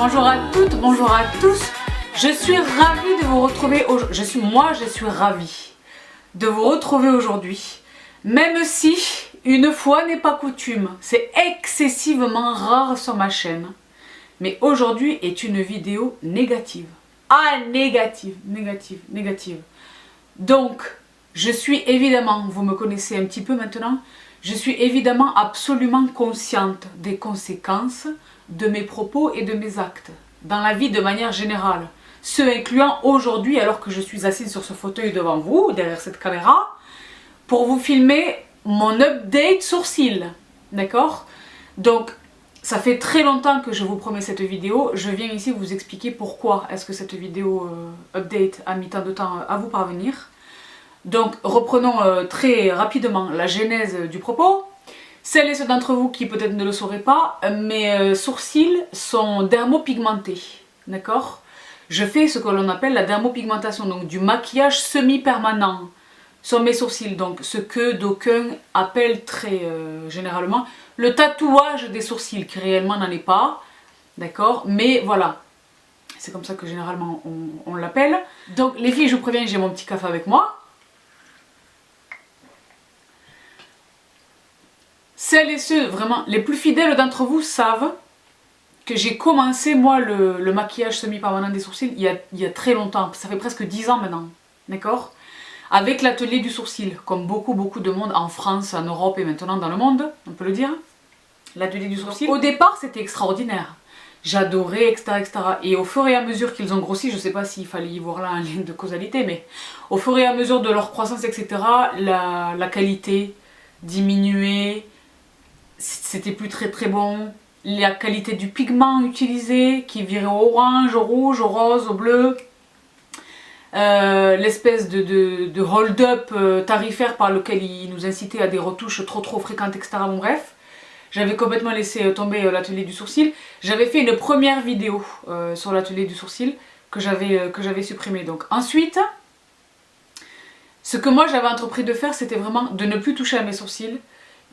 Bonjour à toutes, bonjour à tous. Je suis ravie de vous retrouver aujourd'hui. Je suis ravie de vous retrouver aujourd'hui. Même si, une fois n'est pas coutume, c'est excessivement rare sur ma chaîne. Mais aujourd'hui est une vidéo négative. Ah, négative. Donc, je suis évidemment, vous me connaissez un petit peu maintenant, je suis évidemment absolument consciente des conséquences de mes propos et de mes actes, dans la vie de manière générale. Ce incluant aujourd'hui, alors que je suis assise sur ce fauteuil devant vous, derrière cette caméra, pour vous filmer mon update sourcil. D'accord? Donc, ça fait très longtemps que je vous promets cette vidéo. Je viens ici vous expliquer pourquoi est-ce que cette vidéo update a mis tant de temps à vous parvenir. Donc, reprenons très rapidement la genèse du propos. Celles et ceux d'entre vous qui peut-être ne le sauraient pas, mes sourcils sont dermopigmentés. D'accord? Je fais ce que l'on appelle la dermopigmentation, donc du maquillage semi-permanent sur mes sourcils, donc ce que d'aucuns appellent très généralement le tatouage des sourcils, qui réellement n'en est pas, d'accord, mais voilà, c'est comme ça que généralement on l'appelle. Donc les filles, je vous préviens, j'ai mon petit café avec moi. Celles et ceux vraiment les plus fidèles d'entre vous savent que j'ai commencé moi le maquillage semi-permanent des sourcils il y a très longtemps, ça fait presque 10 ans maintenant, d'accord? Avec l'atelier du sourcil, comme beaucoup de monde en France, en Europe et maintenant dans le monde, on peut le dire. L'atelier du sourcil. Au départ, c'était extraordinaire. J'adorais, etc., etc. Et au fur et à mesure qu'ils ont grossi, je ne sais pas s'il fallait y voir là un lien de causalité, mais au fur et à mesure de leur croissance, etc., la qualité diminuait, c'était plus très bon. La qualité du pigment utilisé, qui virait au orange, au rouge, au rose, au bleu. L'espèce de hold-up tarifaire par lequel ils nous incitaient à des retouches trop fréquentes, etc. Bon bref, j'avais complètement laissé tomber l'atelier du sourcil. J'avais fait une première vidéo sur l'atelier du sourcil que j'avais supprimée. Donc ensuite, ce que moi j'avais entrepris de faire, c'était vraiment de ne plus toucher à mes sourcils.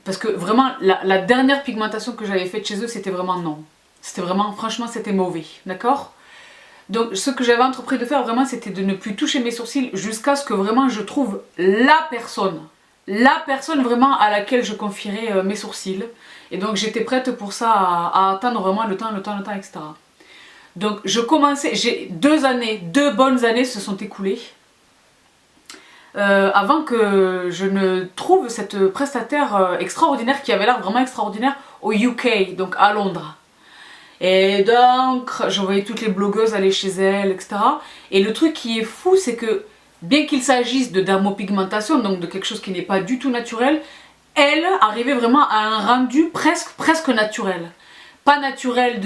Parce que vraiment, la dernière pigmentation que j'avais faite chez eux, c'était vraiment non. C'était vraiment, franchement, c'était mauvais, d'accord ? Donc ce que j'avais entrepris de faire vraiment, c'était de ne plus toucher mes sourcils jusqu'à ce que vraiment je trouve la personne vraiment à laquelle je confierais mes sourcils. Et donc j'étais prête pour ça à attendre vraiment le temps, etc. Donc je commençais, j'ai 2 bonnes années se sont écoulées avant que je ne trouve cette prestataire extraordinaire qui avait l'air vraiment extraordinaire au UK, donc à Londres. Et donc, je voyais toutes les blogueuses aller chez elle, etc. Et le truc qui est fou, c'est que, bien qu'il s'agisse de dermopigmentation, donc de quelque chose qui n'est pas du tout naturel, elle arrivait vraiment à un rendu presque naturel. Pas naturel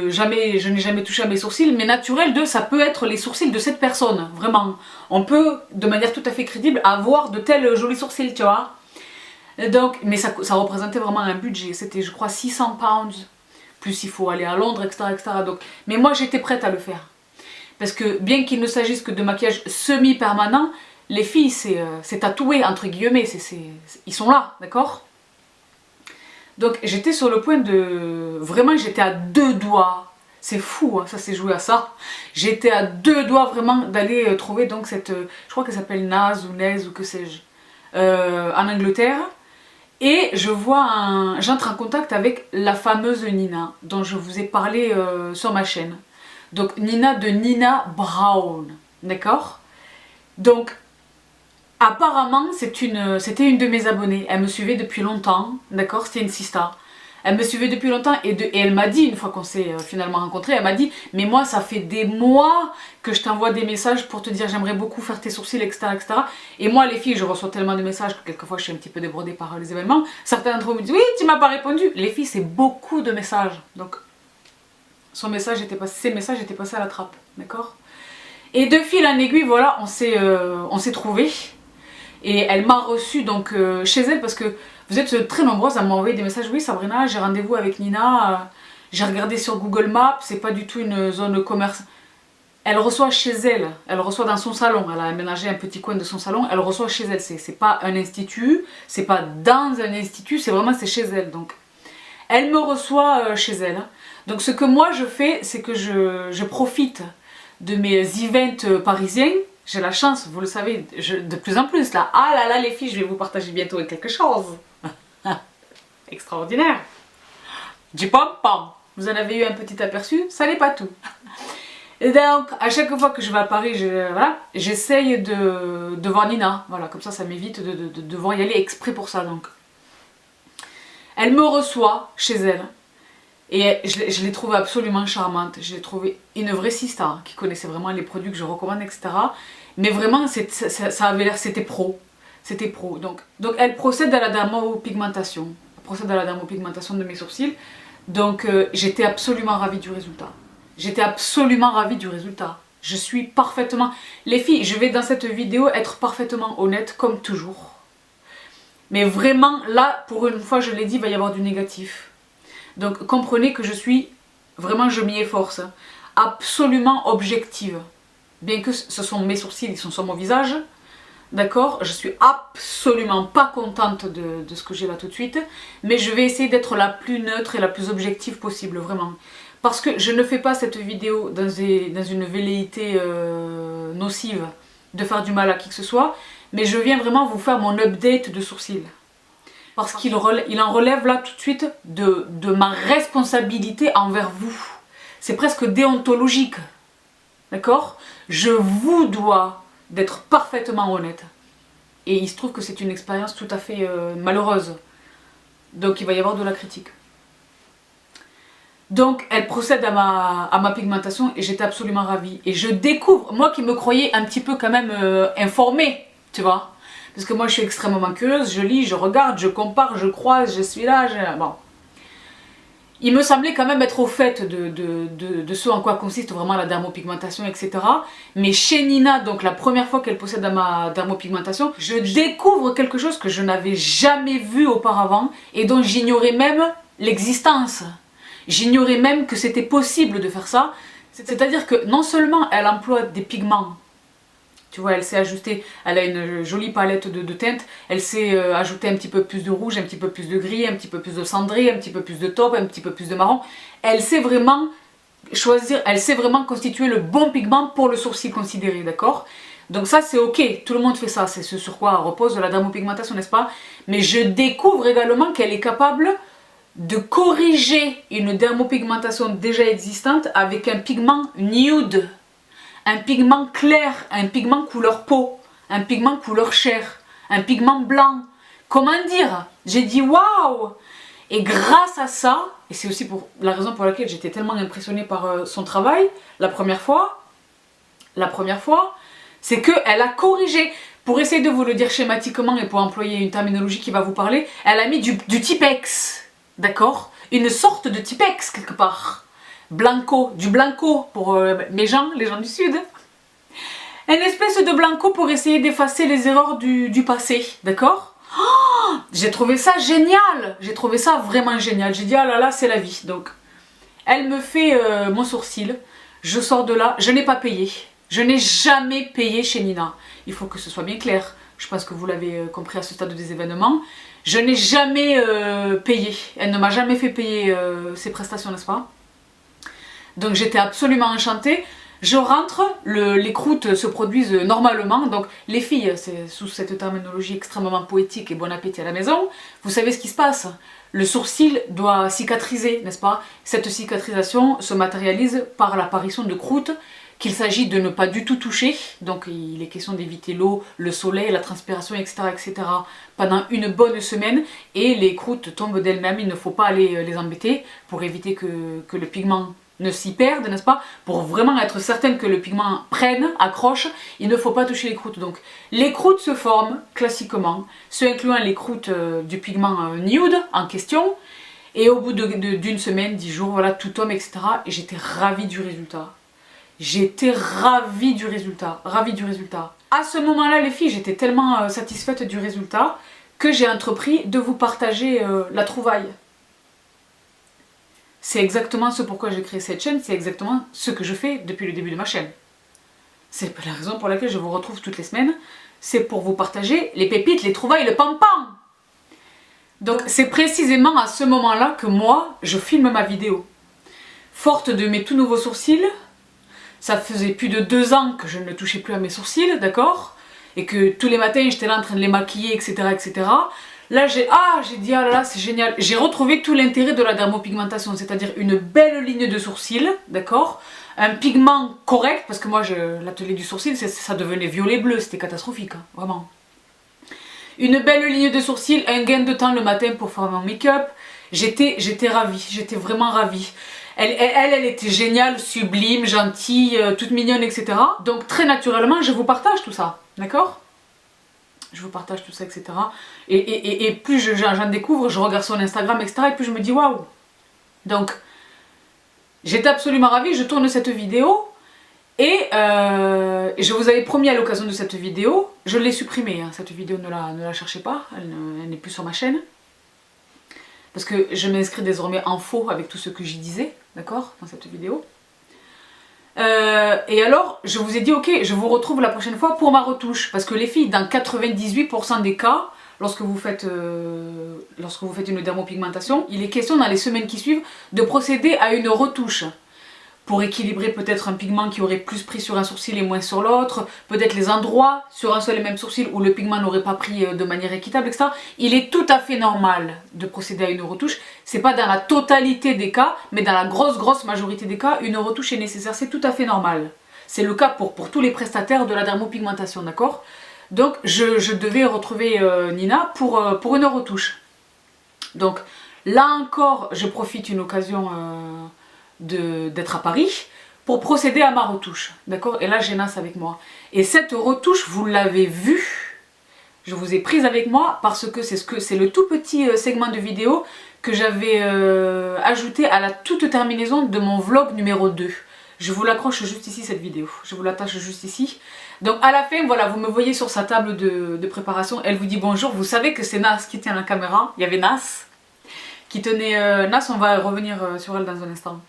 jamais, je n'ai jamais touché à mes sourcils, mais naturel ça peut être les sourcils de cette personne, vraiment. On peut, de manière tout à fait crédible, avoir de tels jolis sourcils, tu vois. Donc, mais ça représentait vraiment un budget, c'était je crois 600 pounds. Plus il faut aller à Londres, etc. Donc, mais moi j'étais prête à le faire. Parce que bien qu'il ne s'agisse que de maquillage semi-permanent, les filles c'est tatoué entre guillemets, ils sont là, d'accord? Donc j'étais sur le point de... Vraiment j'étais à 2 doigts, c'est fou, hein, ça s'est joué à ça. J'étais à 2 doigts vraiment d'aller trouver donc cette... Je crois qu'elle s'appelle Naz ou Nez ou que sais-je, en Angleterre. Et j'entre en contact avec la fameuse Nina, dont je vous ai parlé sur ma chaîne. Donc Nina de Nina Brown, d'accord? Donc, apparemment, c'était une de mes abonnées. Elle me suivait depuis longtemps, d'accord? C'était une sista. Elle me suivait depuis longtemps et elle m'a dit, une fois qu'on s'est finalement rencontrés, elle m'a dit « Mais moi, ça fait des mois que je t'envoie des messages pour te dire j'aimerais beaucoup faire tes sourcils, etc. etc. » Et moi, les filles, je reçois tellement de messages que quelquefois je suis un petit peu débordée par les événements. Certains d'entre vous me disent « Oui, tu m'as pas répondu !» Les filles, c'est beaucoup de messages. Donc, ses messages étaient passés à la trappe, d'accord? Et de fil en aiguille, voilà, on s'est trouvés. Et elle m'a reçue donc chez elle parce que vous êtes très nombreuses à m'envoyer des messages. Oui Sabrina, j'ai rendez-vous avec Nina, j'ai regardé sur Google Maps, c'est pas du tout une zone commerce. Elle reçoit chez elle, elle reçoit dans son salon, elle a aménagé un petit coin de son salon, elle reçoit chez elle, c'est pas un institut, c'est pas dans un institut, c'est chez elle. Donc elle me reçoit chez elle. Donc ce que moi je fais, c'est que je profite de mes events parisiens. J'ai la chance, vous le savez, de plus en plus là. Ah là là les filles, je vais vous partager bientôt quelque chose. Extraordinaire. Du pom-pom. Vous en avez eu un petit aperçu, ça n'est pas tout. Et donc, à chaque fois que je vais à Paris, voilà, j'essaye de voir Nina. Voilà, comme ça m'évite de devoir y aller exprès pour ça. Donc, elle me reçoit chez elle. Et je l'ai trouvée absolument charmante. Je l'ai trouvée une vraie sista qui connaissait vraiment les produits que je recommande, etc. Mais vraiment, ça avait l'air, c'était pro. C'était pro. Donc, elle procède à la dermopigmentation. Elle procède à la dermopigmentation de mes sourcils. Donc, j'étais absolument ravie du résultat. J'étais absolument ravie du résultat. Je suis parfaitement... Les filles, je vais dans cette vidéo être parfaitement honnête, comme toujours. Mais vraiment, là, pour une fois, je l'ai dit, il va y avoir du négatif. Donc, comprenez que je suis... Vraiment, je m'y efforce. Absolument objective. Bien que ce sont mes sourcils, ils sont sur mon visage. D'accord? Je suis absolument pas contente de ce que j'ai là tout de suite. Mais je vais essayer d'être la plus neutre et la plus objective possible, vraiment. Parce que je ne fais pas cette vidéo dans une velléité nocive de faire du mal à qui que ce soit. Mais je viens vraiment vous faire mon update de sourcils. Parce qu'il en relève là tout de suite de ma responsabilité envers vous. C'est presque déontologique. D'accord? Je vous dois d'être parfaitement honnête. Et il se trouve que c'est une expérience tout à fait malheureuse. Donc il va y avoir de la critique. Donc elle procède à ma pigmentation et j'étais absolument ravie. Et je découvre, moi qui me croyais un petit peu quand même informée, tu vois. Parce que moi je suis extrêmement curieuse, je lis, je regarde, je compare, je croise, je suis là, bon. Il me semblait quand même être au fait de ce en quoi consiste vraiment la dermopigmentation, etc. Mais chez Nina, donc la première fois qu'elle possède ma dermopigmentation, je découvre quelque chose que je n'avais jamais vu auparavant et dont j'ignorais même l'existence. J'ignorais même que c'était possible de faire ça. C'est-à-dire que non seulement elle emploie des pigments, tu vois, elle s'est ajustée, elle a une jolie palette de teintes, elle s'est ajoutée un petit peu plus de rouge, un petit peu plus de gris, un petit peu plus de cendré, un petit peu plus de taupe, un petit peu plus de marron. Elle sait vraiment choisir, elle sait vraiment constituer le bon pigment pour le sourcil considéré, d'accord? Donc ça c'est ok, tout le monde fait ça, c'est ce sur quoi repose la dermopigmentation, n'est-ce pas? Mais je découvre également qu'elle est capable de corriger une dermopigmentation déjà existante avec un pigment nude. Un pigment clair, un pigment couleur peau, un pigment couleur chair, un pigment blanc. Comment dire? J'ai dit waouh! Et grâce à ça, et c'est aussi la raison pour laquelle j'étais tellement impressionnée par son travail, la première fois, c'est qu'elle a corrigé. Pour essayer de vous le dire schématiquement et pour employer une terminologie qui va vous parler, elle a mis du Tipex, d'accord? Une sorte de Tipex quelque part. Blanco, du blanco pour mes gens, les gens du sud. Une espèce de blanco pour essayer d'effacer les erreurs du passé, d'accord? Oh, j'ai trouvé ça génial, j'ai trouvé ça vraiment génial. J'ai dit ah là là c'est la vie. Donc elle me fait mon sourcil, je sors de là, je n'ai pas payé. Je n'ai jamais payé chez Nina. Il faut que ce soit bien clair, je pense que vous l'avez compris à ce stade des événements. Je n'ai jamais payé, elle ne m'a jamais fait payer ses prestations, n'est-ce pas? Donc j'étais absolument enchantée. Je rentre, les croûtes se produisent normalement. Donc les filles, c'est sous cette terminologie extrêmement poétique et bon appétit à la maison, vous savez ce qui se passe. Le sourcil doit cicatriser, n'est-ce pas? Cette cicatrisation se matérialise par l'apparition de croûtes qu'il s'agit de ne pas du tout toucher. Donc il est question d'éviter l'eau, le soleil, la transpiration, etc., etc. pendant une bonne semaine. Et les croûtes tombent d'elles-mêmes, il ne faut pas aller les embêter pour éviter que le pigment ne s'y perdent, n'est-ce pas? Pour vraiment être certaine que le pigment prenne, accroche, il ne faut pas toucher les croûtes. Donc les croûtes se forment classiquement, ce incluant les croûtes du pigment nude en question, et au bout d'une semaine, 10 jours, voilà, tout tombe, etc. Et j'étais ravie du résultat. J'étais ravie du résultat, ravie du résultat. À ce moment-là, les filles, j'étais tellement satisfaite du résultat que j'ai entrepris de vous partager la trouvaille. C'est exactement ce pourquoi j'ai créé cette chaîne, c'est exactement ce que je fais depuis le début de ma chaîne. C'est la raison pour laquelle je vous retrouve toutes les semaines, c'est pour vous partager les pépites, les trouvailles, le pam-pam. Donc c'est précisément à ce moment-là que moi, je filme ma vidéo. Forte de mes tout nouveaux sourcils, ça faisait plus de 2 ans que je ne touchais plus à mes sourcils, d'accord? Et que tous les matins j'étais là en train de les maquiller, etc. etc. Là j'ai dit ah là là c'est génial. J'ai retrouvé tout l'intérêt de la dermopigmentation, c'est-à-dire une belle ligne de sourcils, d'accord? Un pigment correct, parce que moi l'atelier du sourcil ça devenait violet bleu, c'était catastrophique, hein, vraiment. Une belle ligne de sourcils, un gain de temps le matin pour faire mon make-up. J'étais ravie, j'étais vraiment ravie. Elle était géniale, sublime, gentille, toute mignonne, etc. Donc très naturellement, je vous partage tout ça, d'accord? Je vous partage tout ça, etc. Et plus j'en découvre, je regarde son Instagram, etc. Et plus je me dis waouh. Donc, j'étais absolument ravie, je tourne cette vidéo. Et je vous avais promis à l'occasion de cette vidéo, je l'ai supprimée, hein, cette vidéo ne la cherchez pas, elle n'est plus sur ma chaîne. Parce que je m'inscris désormais en faux avec tout ce que j'y disais, d'accord, dans cette vidéo. Et alors, je vous ai dit, ok, je vous retrouve la prochaine fois pour ma retouche. Parce que les filles, dans 98% des cas, lorsque vous faites une dermopigmentation, il est question dans les semaines qui suivent de procéder à une retouche. Pour équilibrer peut-être un pigment qui aurait plus pris sur un sourcil et moins sur l'autre, peut-être les endroits sur un seul et même sourcil où le pigment n'aurait pas pris de manière équitable, etc. Il est tout à fait normal de procéder à une retouche. C'est pas dans la totalité des cas, mais dans la grosse majorité des cas, une retouche est nécessaire. C'est tout à fait normal. C'est le cas pour tous les prestataires de la dermopigmentation, d'accord? Donc je devais retrouver Nina pour une retouche. Donc là encore, je profite d'une occasion d'être à Paris pour procéder à ma retouche, d'accord? Et là j'ai Nas avec moi. Et cette retouche, vous l'avez vue, je vous ai prise avec moi parce que c'est le tout petit segment de vidéo que j'avais ajouté à la toute terminaison de mon vlog numéro 2. Je vous l'accroche juste ici cette vidéo, je vous l'attache juste ici. Donc à la fin, voilà, vous me voyez sur sa table de préparation, elle vous dit bonjour, vous savez que c'est Nas qui tient la caméra, il y avait Nas qui tenait, Nas on va revenir sur elle dans un instant,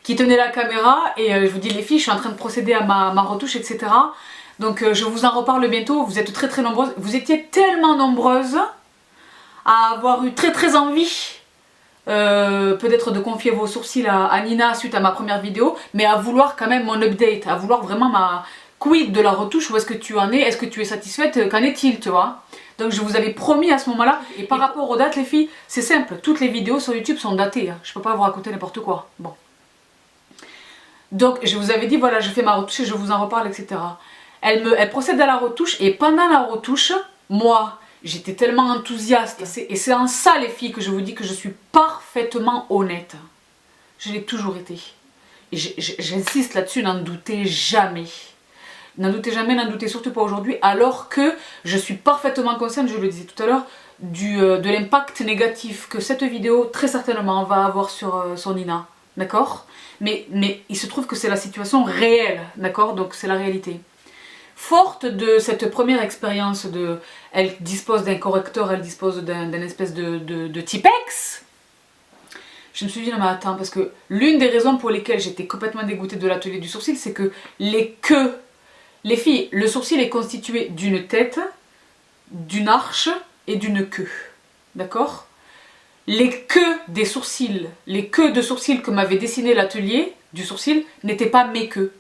qui tenait la caméra et je vous dis les filles, je suis en train de procéder à ma retouche, etc. Donc je vous en reparle bientôt, vous êtes très nombreuses, vous étiez tellement nombreuses à avoir eu très envie peut-être de confier vos sourcils à Nina suite à ma première vidéo, mais à vouloir quand même mon update, à vouloir vraiment ma quid de la retouche, où est-ce que tu en es, est-ce que tu es satisfaite, qu'en est-il, tu vois? Donc je vous avais promis à ce moment-là, et par rapport aux dates les filles, c'est simple, toutes les vidéos sur YouTube sont datées, hein. Je peux pas vous raconter n'importe quoi, bon. Donc je vous avais dit voilà je fais ma retouche et je vous en reparle, etc. Elle procède à la retouche et pendant la retouche, moi j'étais tellement enthousiaste et c'est en ça les filles que je vous dis que je suis parfaitement honnête. Je l'ai toujours été. Et j'insiste là-dessus, n'en doutez jamais. N'en doutez jamais, n'en doutez surtout pas aujourd'hui, alors que je suis parfaitement consciente, je le disais tout à l'heure, de l'impact négatif que cette vidéo très certainement va avoir sur Nina. D'accord? Mais il se trouve que c'est la situation réelle, d'accord? Donc c'est la réalité. Forte de cette première expérience elle dispose d'un correcteur, elle dispose d'un espèce de Tipex. Je me suis dit non mais attends, parce que l'une des raisons pour lesquelles j'étais complètement dégoûtée de l'atelier du sourcil, c'est que les filles, le sourcil est constitué d'une tête, d'une arche et d'une queue. D'accord? Les queues des sourcils, les queues de sourcils que m'avait dessiné l'atelier du sourcil n'étaient pas mes queues.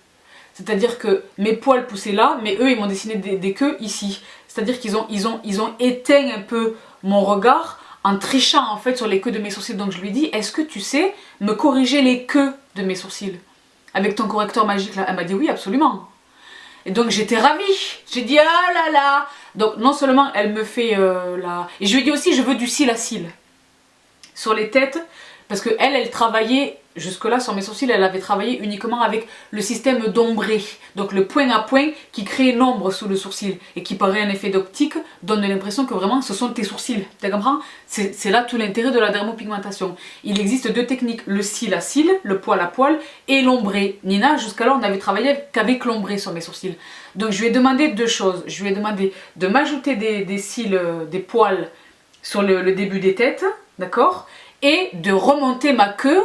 C'est-à-dire que mes poils poussaient là, mais eux ils m'ont dessiné des queues ici. C'est-à-dire qu'ils ont éteint un peu mon regard en trichant en fait sur les queues de mes sourcils. Donc je lui ai dit, est-ce que tu sais me corriger les queues de mes sourcils avec ton correcteur magique là? Elle m'a dit oui absolument. Et donc j'étais ravie, j'ai dit ah là là. Donc non seulement elle me fait la... Et je lui ai dit aussi je veux du cil à cil sur les têtes, parce que elle travaillait jusque là sur mes sourcils, elle avait travaillé uniquement avec le système d'ombré, donc le point à point qui crée une ombre sous le sourcil et qui paraît un effet d'optique, donne l'impression que vraiment ce sont tes sourcils, tu comprends? C'est là tout l'intérêt de la dermopigmentation. Il existe deux techniques, le cil à cil, le poil à poil et l'ombré. Nina jusqu'alors n'avait travaillé qu'avec l'ombré sur mes sourcils. Donc je lui ai demandé deux choses, je lui ai demandé de m'ajouter des cils, des poils sur le début des têtes, d'accord? Et de remonter ma queue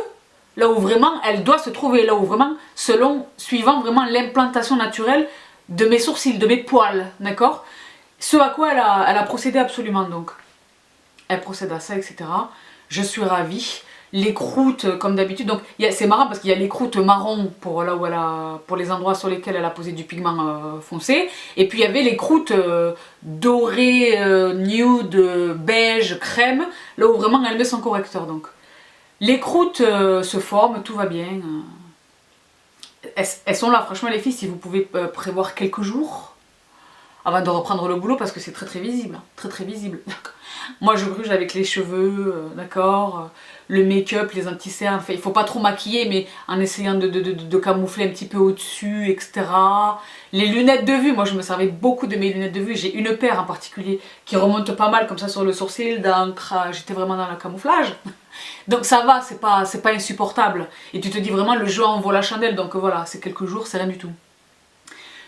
là où vraiment elle doit se trouver, là où vraiment, suivant vraiment l'implantation naturelle de mes sourcils, de mes poils, d'accord? Ce à quoi elle a procédé absolument donc. Elle procède à ça, etc. Je suis ravie. les croûtes comme d'habitude. Donc c'est marrant parce qu'il y a les croûtes marron pour là où pour les endroits sur lesquels elle a posé du pigment foncé. Et puis il y avait les croûtes dorées, nude, beige, crème, là où vraiment elle met son correcteur. Donc les croûtes se forment, tout va bien. Elles sont là, franchement les filles, si vous pouvez prévoir quelques jours avant de reprendre le boulot parce que c'est très très visible, hein, très très visible. Moi je gruge avec les cheveux, d'accord, le make-up, les anti-cernes, enfin, il faut pas trop maquiller mais en essayant de camoufler un petit peu au-dessus, etc. Les lunettes de vue, moi je me servais beaucoup de mes lunettes de vue, j'ai une paire en particulier qui remonte pas mal comme ça sur le sourcil, j'étais vraiment dans le camouflage. Donc ça va, c'est pas insupportable. Et tu te dis vraiment le jeu en vaut la chandelle, donc voilà, c'est quelques jours, c'est rien du tout.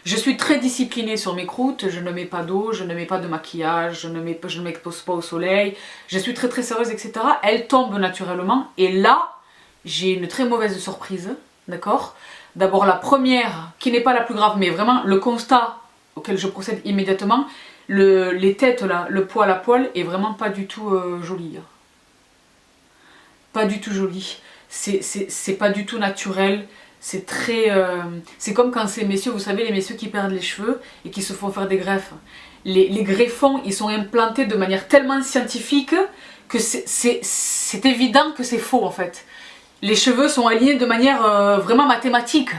Je suis très disciplinée sur mes croûtes, je ne mets pas d'eau, je ne mets pas de maquillage, je ne m'expose pas au soleil, je suis très très sérieuse, etc. Elles tombent naturellement, et là, j'ai une très mauvaise surprise, d'accord? D'abord la première, qui n'est pas la plus grave, mais vraiment le constat auquel je procède immédiatement, les têtes là, le poil à poil est vraiment pas du tout joli. Pas du tout joli, c'est pas du tout naturel. C'est très... c'est comme quand ces messieurs, vous savez, les messieurs qui perdent les cheveux et qui se font faire des greffes. Les greffons, ils sont implantés de manière tellement scientifique que c'est évident que c'est faux en fait. Les cheveux sont alignés de manière vraiment mathématique.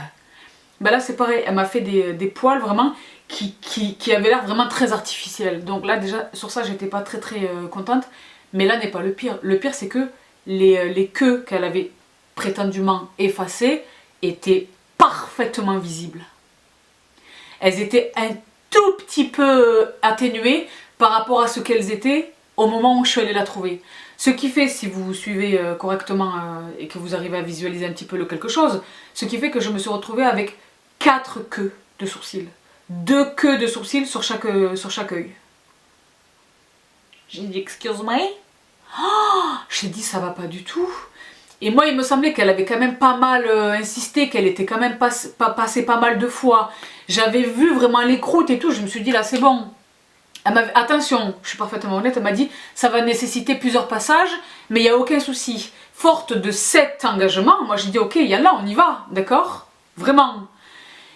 Ben là c'est pareil, elle m'a fait des poils vraiment qui avaient l'air vraiment très artificiels. Donc là déjà, sur ça j'étais pas très très contente. Mais là n'est pas le pire. Le pire c'est que les queues qu'elle avait prétendument effacées étaient parfaitement visibles. Elles étaient un tout petit peu atténuées par rapport à ce qu'elles étaient au moment où je suis allée la trouver. Ce qui fait, si vous suivez correctement et que vous arrivez à visualiser un petit peu le quelque chose, ce qui fait que je me suis retrouvée avec 4 queues de sourcils. 2 queues de sourcils sur chaque œil. J'ai dit excuse moi. Oh, j'ai dit ça va pas du tout. Et moi, il me semblait qu'elle avait quand même pas mal insisté, qu'elle était quand même passée pas mal de fois. J'avais vu vraiment les croûtes et tout, je me suis dit là c'est bon. Attention, je suis parfaitement honnête, elle m'a dit ça va nécessiter plusieurs passages, mais il n'y a aucun souci. Forte de cet engagement, moi j'ai dit ok, là on y va, d'accord? Vraiment.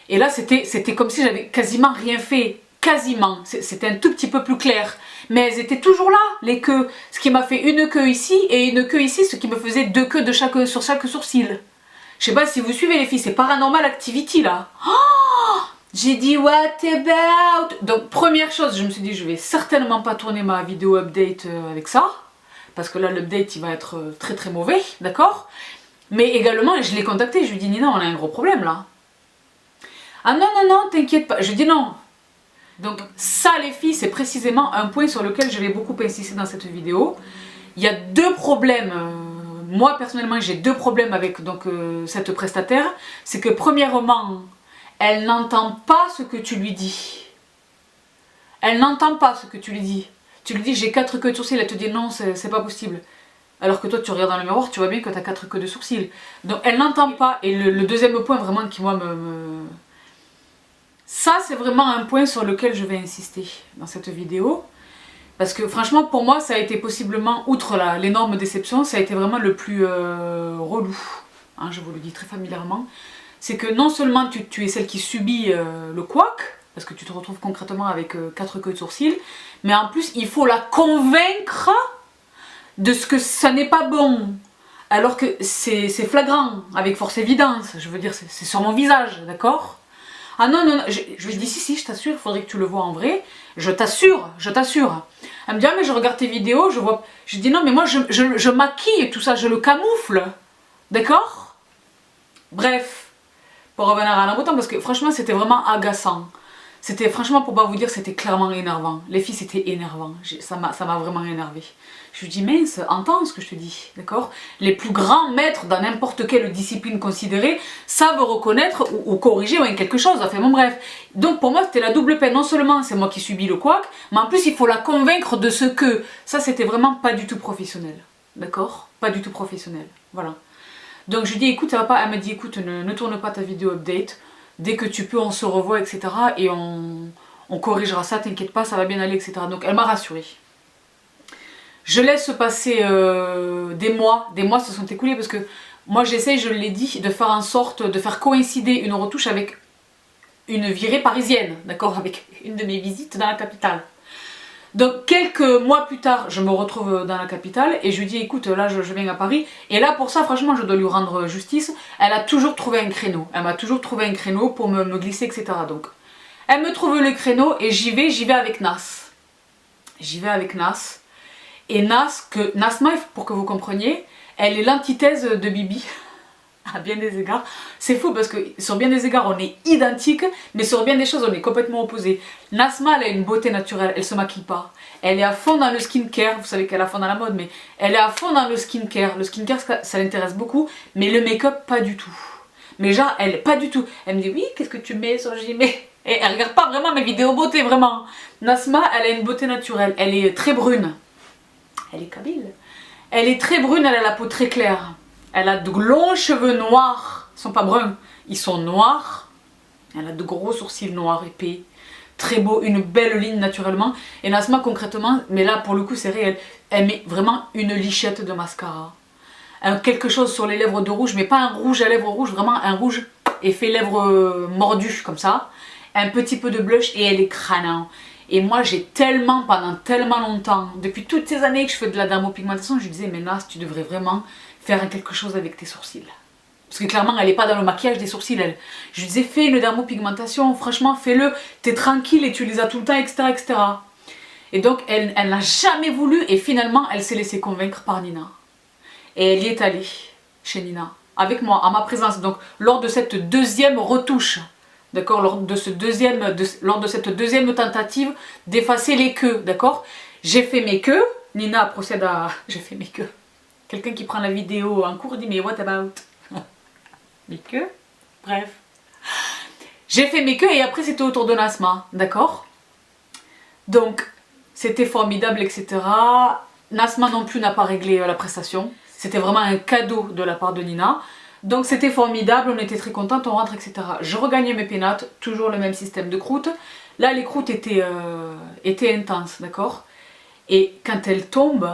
Et là c'était comme si j'avais quasiment rien fait. Quasiment, c'était un tout petit peu plus clair. Mais elles étaient toujours là, les queues. Ce qui m'a fait une queue ici et une queue ici, ce qui me faisait 2 queues sur chaque sourcil. Je sais pas si vous suivez les filles, c'est Paranormal Activity là. Oh, j'ai dit what about? Donc première chose, je me suis dit je vais certainement pas tourner ma vidéo update avec ça. Parce que là l'update il va être très très mauvais, d'accord? Mais également je l'ai contacté, je lui ai dit Nina on a un gros problème là. Ah non non non t'inquiète pas, je lui ai dit non. Donc ça les filles c'est précisément un point sur lequel je vais beaucoup insister dans cette vidéo. Il y a 2 problèmes, moi personnellement j'ai 2 problèmes avec cette prestataire. C'est que premièrement, elle n'entend pas ce que tu lui dis. Elle n'entend pas ce que tu lui dis. Tu lui dis j'ai 4 queues de sourcils, elle te dit non c'est pas possible. Alors que toi tu regardes dans le miroir, tu vois bien que tu as 4 queues de sourcils. Donc elle n'entend pas. Et le deuxième point vraiment qui moi Ça, c'est vraiment un point sur lequel je vais insister dans cette vidéo. Parce que franchement, pour moi, ça a été possiblement, outre l'énorme déception, ça a été vraiment le plus relou. Hein, je vous le dis très familièrement. C'est que non seulement tu es celle qui subit le couac, parce que tu te retrouves concrètement avec 4 queues de sourcils, mais en plus, il faut la convaincre de ce que ça n'est pas bon. Alors que c'est flagrant, avec force évidence. Je veux dire, c'est sur mon visage, d'accord ? Ah non, non, non, je lui dis si, je t'assure, il faudrait que tu le vois en vrai. Je t'assure, je t'assure. Elle me dit, ah mais je regarde tes vidéos, je vois... Je dis non, mais moi je maquille tout ça, je le camoufle. D'accord? Bref, pour revenir à la bouton, parce que franchement c'était vraiment agaçant. C'était, franchement, pour pas vous dire, c'était clairement énervant. Les filles, c'était énervant. Ça m'a vraiment énervé. Je lui dis, mince, entends ce que je te dis, d'accord? Les plus grands maîtres dans n'importe quelle discipline considérée savent reconnaître ou corriger quelque chose. Enfin bon, bref. Donc pour moi, c'était la double peine. Non seulement c'est moi qui subis le couac, mais en plus, il faut la convaincre de ce que... Ça, c'était vraiment pas du tout professionnel. D'accord? Pas du tout professionnel. Voilà. Donc je lui dis, écoute, ça va pas. Elle m'a dit, écoute, ne tourne pas ta vidéo update. Dès que tu peux, on se revoit, etc. Et on corrigera ça, t'inquiète pas, ça va bien aller, etc. Donc elle m'a rassurée. Je laisse passer des mois se sont écoulés parce que moi j'essaye, je l'ai dit, de faire en sorte de faire coïncider une retouche avec une virée parisienne, d'accord, avec une de mes visites dans la capitale. Donc quelques mois plus tard, je me retrouve dans la capitale et je lui dis écoute, là je viens à Paris. Et là pour ça, franchement, je dois lui rendre justice. Elle a toujours trouvé un créneau. Elle m'a toujours trouvé un créneau pour me glisser, etc. Donc elle me trouve le créneau et j'y vais avec Nas. J'y vais avec Nas. Et Nasma, pour que vous compreniez, elle est l'antithèse de Bibi. À bien des égards. C'est fou parce que sur bien des égards on est identiques, mais sur bien des choses on est complètement opposés. Nasma, elle a une beauté naturelle, elle se maquille pas. Elle est à fond dans le skincare, vous savez qu'elle est à fond dans la mode, mais elle est à fond dans le skincare. Le skincare ça l'intéresse beaucoup, mais le make-up pas du tout. Mais genre, elle pas du tout. Elle me dit oui, qu'est-ce que tu mets sur le j'y mets. Et elle regarde pas vraiment mes vidéos beauté, vraiment. Nasma, elle a une beauté naturelle, elle est très brune. Elle est kabyle. Elle est très brune, elle a la peau très claire. Elle a de longs cheveux noirs, ils sont pas bruns, ils sont noirs. Elle a de gros sourcils noirs épais, très beau, une belle ligne naturellement. Et Nasma concrètement, mais là pour le coup c'est réel, elle met vraiment une lichette de mascara. Quelque chose sur les lèvres de rouge, mais pas un rouge à lèvres rouge, vraiment un rouge effet lèvres mordues comme ça. Un petit peu de blush et elle est crânant. Et moi j'ai tellement, pendant tellement longtemps, depuis toutes ces années que je fais de la dermopigmentation, je lui disais mais Nas, tu devrais vraiment faire quelque chose avec tes sourcils. Parce que clairement elle n'est pas dans le maquillage des sourcils elle. Je lui disais fais une dermopigmentation, franchement fais-le, t'es tranquille et tu les as tout le temps, etc. etc. Et donc elle n'a jamais voulu et finalement elle s'est laissée convaincre par Nina. Et elle y est allée, chez Nina, avec moi, en ma présence, donc lors de cette deuxième retouche. D'accord, lors de cette deuxième tentative d'effacer les queues, d'accord. J'ai fait mes queues, Nina procède à... J'ai fait mes queues. Quelqu'un qui prend la vidéo en cours dit mais what about mes queues. Bref. J'ai fait mes queues et après c'était au tour de Nasma, d'accord. Donc c'était formidable, etc. Nasma non plus n'a pas réglé la prestation. C'était vraiment un cadeau de la part de Nina. Donc c'était formidable, on était très contentes, on rentre, etc. Je regagne mes pénates, toujours le même système de croûte. Là les croûtes étaient intenses, d'accord. Et quand elles tombent,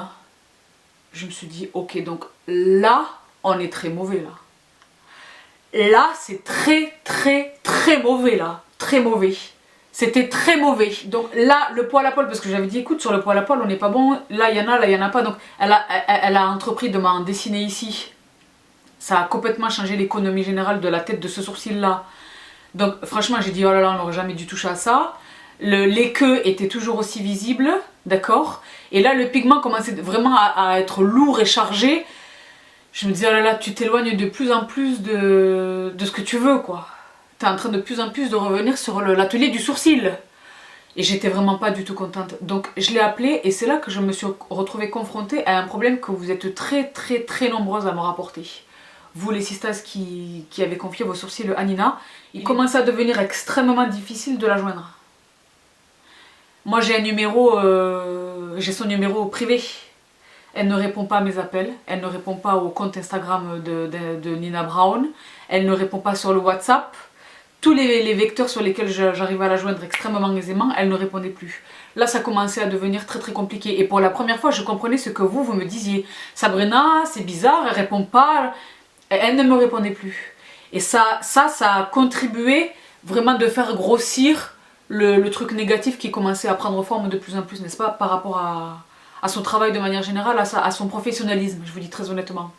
je me suis dit ok, donc là on est très mauvais là. Là c'est très mauvais là, très mauvais. C'était très mauvais. Donc là le poil à poil, parce que j'avais dit écoute sur le poil à poil on n'est pas bon, là il y en a, là il y en a pas. Donc elle a entrepris de m'en dessiner ici. Ça a complètement changé l'économie générale de la tête de ce sourcil là. Donc franchement j'ai dit oh là là on n'aurait jamais dû toucher à ça. Les queues étaient toujours aussi visibles, d'accord. Et là le pigment commençait vraiment à être lourd et chargé. Je me disais oh là là tu t'éloignes de plus en plus de ce que tu veux quoi. T'es en train de plus en plus de revenir sur l'atelier du sourcil. Et j'étais vraiment pas du tout contente. Donc je l'ai appelé et c'est là que je me suis retrouvée confrontée à un problème que vous êtes très nombreuses à me rapporter. Vous les sistas qui avez confié vos sourcils à Nina, il commence à devenir extrêmement difficile de la joindre. Moi j'ai un numéro, j'ai son numéro privé. Elle ne répond pas à mes appels, elle ne répond pas au compte Instagram de Nina Brown, elle ne répond pas sur le WhatsApp. Tous les vecteurs sur lesquels j'arrivais à la joindre extrêmement aisément, elle ne répondait plus. Là ça commençait à devenir très compliqué et pour la première fois je comprenais ce que vous me disiez. Sabrina, c'est bizarre, elle répond pas. Elle ne me répondait plus. Et ça a contribué vraiment de faire grossir le truc négatif qui commençait à prendre forme de plus en plus, n'est-ce pas, par rapport à son travail de manière générale, à son professionnalisme, je vous dis très honnêtement.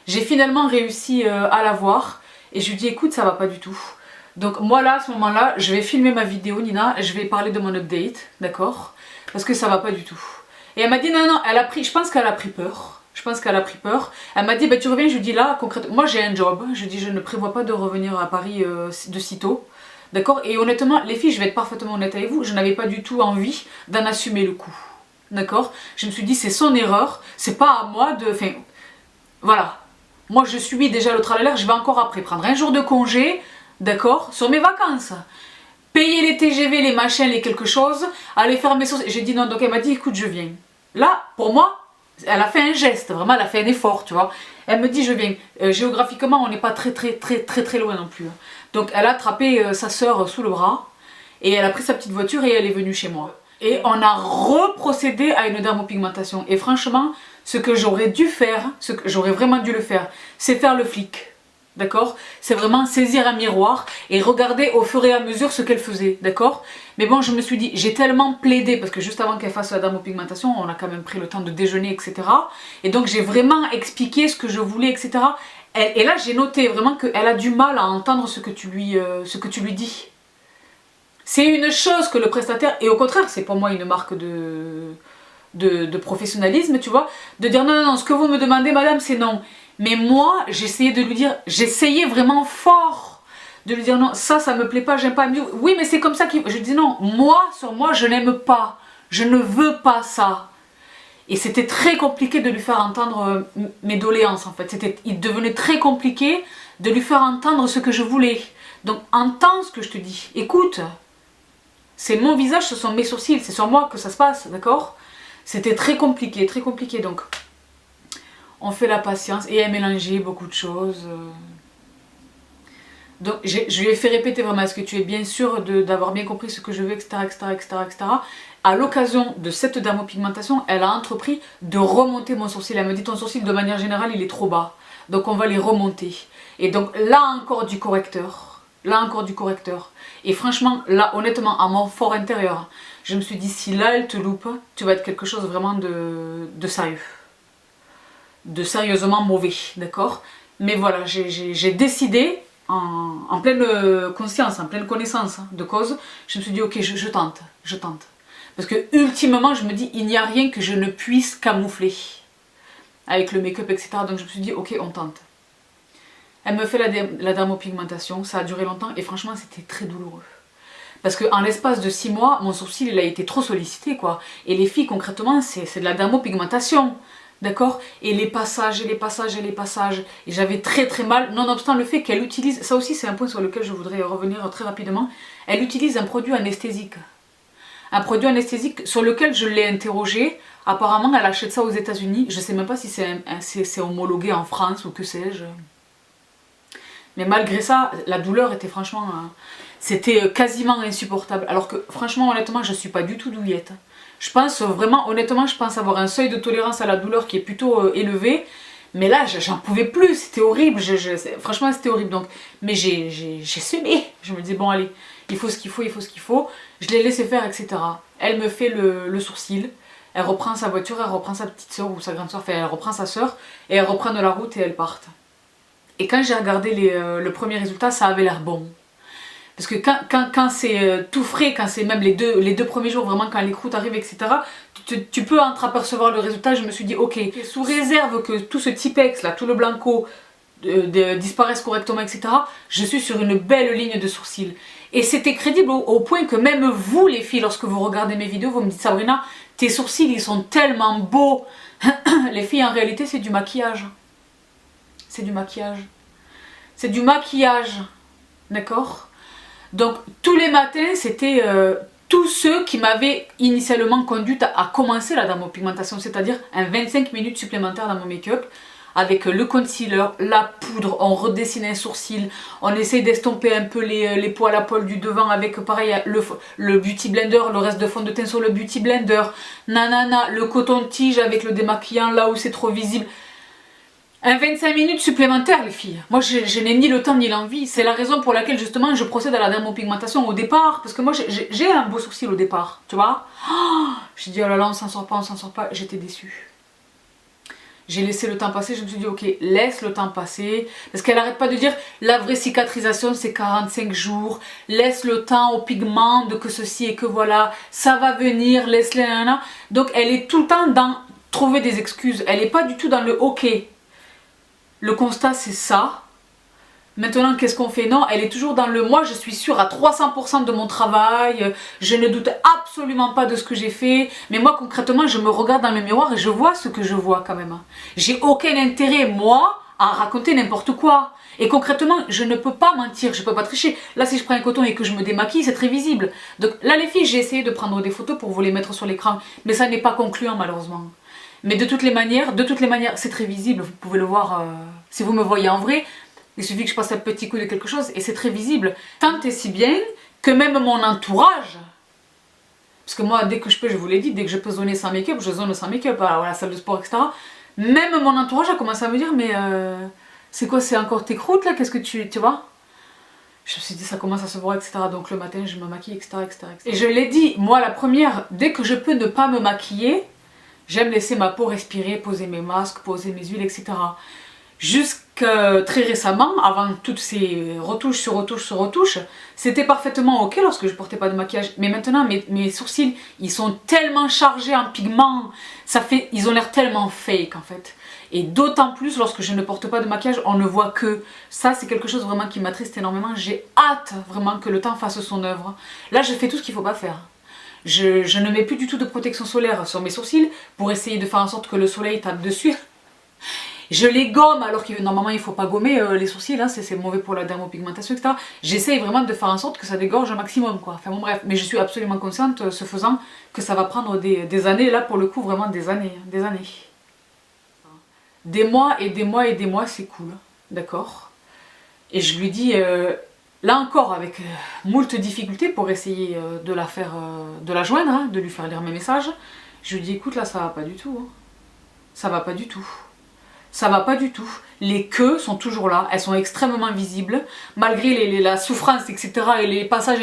J'ai finalement réussi à la voir et je lui dis écoute ça va pas du tout. Donc moi là à ce moment là je vais filmer ma vidéo Nina, je vais parler de mon update, d'accord, parce que ça va pas du tout. Et elle m'a dit non, je pense qu'elle a pris peur. Je pense qu'elle a pris peur. Elle m'a dit bah, tu reviens, je lui dis là concrètement, moi j'ai un job, je dis je ne prévois pas de revenir à Paris de sitôt. D'accord. Et honnêtement les filles, je vais être parfaitement honnête avec vous, je n'avais pas du tout envie d'en assumer le coup. D'accord. Je me suis dit c'est son erreur, c'est pas à moi de... Enfin voilà. Moi je subis déjà le tralala, je vais encore après prendre un jour de congé, d'accord, sur mes vacances. Payer les TGV, les machins, les quelque chose, aller faire mes sauces. J'ai dit non, donc elle m'a dit écoute je viens. Là pour moi elle a fait un geste, vraiment elle a fait un effort, tu vois. Elle me dit je viens. Géographiquement on n'est pas très loin non plus. Donc elle a attrapé sa soeur sous le bras et elle a pris sa petite voiture et elle est venue chez moi. Et on a reprocédé à une dermopigmentation. Et franchement, ce que j'aurais dû faire, ce que j'aurais vraiment dû le faire, c'est faire le flic. D'accord? C'est vraiment saisir un miroir et regarder au fur et à mesure ce qu'elle faisait. D'accord? Mais bon, je me suis dit, j'ai tellement plaidé, parce que juste avant qu'elle fasse la dermopigmentation, on a quand même pris le temps de déjeuner, etc. Et donc j'ai vraiment expliqué ce que je voulais, etc. Et là, j'ai noté vraiment qu'elle a du mal à entendre ce que tu lui dis. C'est une chose que le prestataire, et au contraire, c'est pour moi une marque de professionnalisme, tu vois, de dire non, non, non, ce que vous me demandez, madame, c'est non. Mais moi, j'essayais de lui dire, j'essayais vraiment fort de lui dire non, ça me plaît pas, j'aime pas. Elle me dit, oui, mais c'est comme ça qu'il... Je dis non, moi, sur moi, je n'aime pas, je ne veux pas ça. Et c'était très compliqué de lui faire entendre mes doléances, en fait. Il devenait très compliqué de lui faire entendre ce que je voulais. Donc, entends ce que je te dis, écoute. C'est mon visage, ce sont mes sourcils, c'est sur moi que ça se passe, d'accord? C'était très compliqué, donc on fait la patience et elle mélangeait beaucoup de choses. Donc je lui ai fait répéter vraiment, est-ce que tu es bien sûr d'avoir bien compris ce que je veux, etc. À l'occasion de cette dermopigmentation, elle a entrepris de remonter mon sourcil. Elle me dit, ton sourcil de manière générale il est trop bas, donc on va les remonter. Et donc là encore du correcteur, Et franchement, là honnêtement, à mon fort intérieur, je me suis dit, si là elle te loupe, tu vas être quelque chose vraiment de sérieux. De sérieusement mauvais, d'accord? Mais voilà, j'ai décidé, en pleine conscience, en pleine connaissance de cause, je me suis dit, ok, je tente. Parce que ultimement, je me dis, il n'y a rien que je ne puisse camoufler avec le make-up, etc. Donc je me suis dit, ok, on tente. Elle me fait la dermopigmentation, ça a duré longtemps et franchement, c'était très douloureux. Parce qu'en l'espace de 6 mois, mon sourcil, il a été trop sollicité, quoi. Et les filles, concrètement, c'est de la dermopigmentation. D'accord? Et les passages. Et j'avais très mal, nonobstant le fait qu'elle utilise, ça aussi c'est un point sur lequel je voudrais revenir très rapidement, elle utilise un produit anesthésique. Un produit anesthésique sur lequel je l'ai interrogé. Apparemment, elle achète ça aux États-Unis. Je sais même pas si c'est homologué en France ou que sais-je. Mais malgré ça, la douleur était franchement... c'était quasiment insupportable. Alors que franchement, honnêtement, je suis pas du tout douillette. Je pense vraiment, honnêtement, je pense avoir un seuil de tolérance à la douleur qui est plutôt élevé. Mais là, j'en pouvais plus, c'était horrible. Franchement, c'était horrible. Donc, mais j'ai semé. Je me dis, bon, allez, il faut ce qu'il faut. Je l'ai laissé faire, etc. Elle me fait le sourcil. Elle reprend sa voiture, elle reprend sa petite soeur ou sa grande soeur. Enfin, elle reprend sa soeur et elle reprend de la route et elles partent. Et quand j'ai regardé le premier résultat, ça avait l'air bon. Parce que quand c'est tout frais, quand c'est même les deux premiers jours, vraiment quand les croûtes arrivent, etc., tu peux entreapercevoir le résultat. Je me suis dit, ok, sous réserve que tout ce Tipex, là, tout le blanco disparaisse correctement, etc., je suis sur une belle ligne de sourcils. Et c'était crédible au point que même vous, les filles, lorsque vous regardez mes vidéos, vous me dites, Sabrina, tes sourcils, ils sont tellement beaux. Les filles, en réalité, c'est du maquillage. C'est du maquillage. D'accord? Donc tous les matins, c'était tous ceux qui m'avaient initialement conduite à commencer la dermopigmentation, c'est-à-dire un 25 minutes supplémentaires dans mon make-up, avec le concealer, la poudre, on redessine un sourcil, on essaye d'estomper un peu les poils à poil du devant avec pareil le beauty blender, le reste de fond de teint sur le beauty blender, nanana, le coton-tige avec le démaquillant là où c'est trop visible. Un 25 minutes supplémentaires, les filles. Moi, je n'ai ni le temps ni l'envie. C'est la raison pour laquelle, justement, je procède à la dermopigmentation au départ. Parce que moi, j'ai un beau sourcil au départ, tu vois. Oh, j'ai dit, oh là là, on s'en sort pas. J'étais déçue. J'ai laissé le temps passer. Je me suis dit, ok, laisse le temps passer. Parce qu'elle n'arrête pas de dire, la vraie cicatrisation, c'est 45 jours. Laisse le temps au pigment de que ceci et que voilà. Ça va venir, laisse-les, nanana. Donc, elle est tout le temps dans trouver des excuses. Elle n'est pas du tout dans le ok. Le constat c'est ça. Maintenant qu'est-ce qu'on fait? Non, elle est toujours dans le moi je suis sûre à 300% de mon travail, je ne doute absolument pas de ce que j'ai fait, mais moi concrètement je me regarde dans le miroir et je vois ce que je vois quand même. J'ai aucun intérêt moi à raconter n'importe quoi. Et concrètement je ne peux pas mentir, je ne peux pas tricher. Là si je prends un coton et que je me démaquille c'est très visible. Donc là les filles j'ai essayé de prendre des photos pour vous les mettre sur l'écran, mais ça n'est pas concluant malheureusement. Mais de toutes les manières, c'est très visible, vous pouvez le voir, si vous me voyez en vrai, il suffit que je passe un petit coup de quelque chose et c'est très visible. Tant et si bien que même mon entourage, Parce que moi, dès que je peux, je vous l'ai dit, dès que je peux zoner sans make-up, je zone sans make-up à la salle de sport, etc. Même mon entourage a commencé à me dire, mais c'est quoi, c'est encore tes croûtes là, qu'est-ce que tu vois? Je me suis dit, ça commence à se voir, etc. Donc le matin, je me maquille, etc. etc. Et je l'ai dit, moi la première, dès que je peux ne pas me maquiller, j'aime laisser ma peau respirer, poser mes masques, poser mes huiles, etc. Jusqu'à très récemment, avant toutes ces retouches sur retouches sur retouches, c'était parfaitement ok lorsque je portais pas de maquillage. Mais maintenant, mes sourcils, ils sont tellement chargés en pigments, ils ont l'air tellement fake en fait. Et d'autant plus lorsque je ne porte pas de maquillage, on ne voit que. Ça, c'est quelque chose vraiment qui m'attriste énormément. J'ai hâte vraiment que le temps fasse son œuvre. Là, je fais tout ce qu'il ne faut pas faire. Je ne mets plus du tout de protection solaire sur mes sourcils pour essayer de faire en sorte que le soleil tape dessus. Je les gomme alors que normalement il ne faut pas gommer les sourcils, hein, c'est mauvais pour la dermopigmentation, etc. J'essaye vraiment de faire en sorte que ça dégorge un maximum, quoi. Enfin bon bref, mais je suis absolument consciente, ce faisant, que ça va prendre des années, là pour le coup vraiment des années, des années. Des mois et des mois et des mois, c'est cool, d'accord. Et je lui dis, là encore avec moult difficultés pour essayer de la faire, de la joindre, hein, de lui faire lire mes messages, je lui dis écoute là ça va pas du tout, hein. Ça va pas du tout. Ça va pas du tout. Les queues sont toujours là, elles sont extrêmement visibles, malgré la souffrance, etc. Et les passages,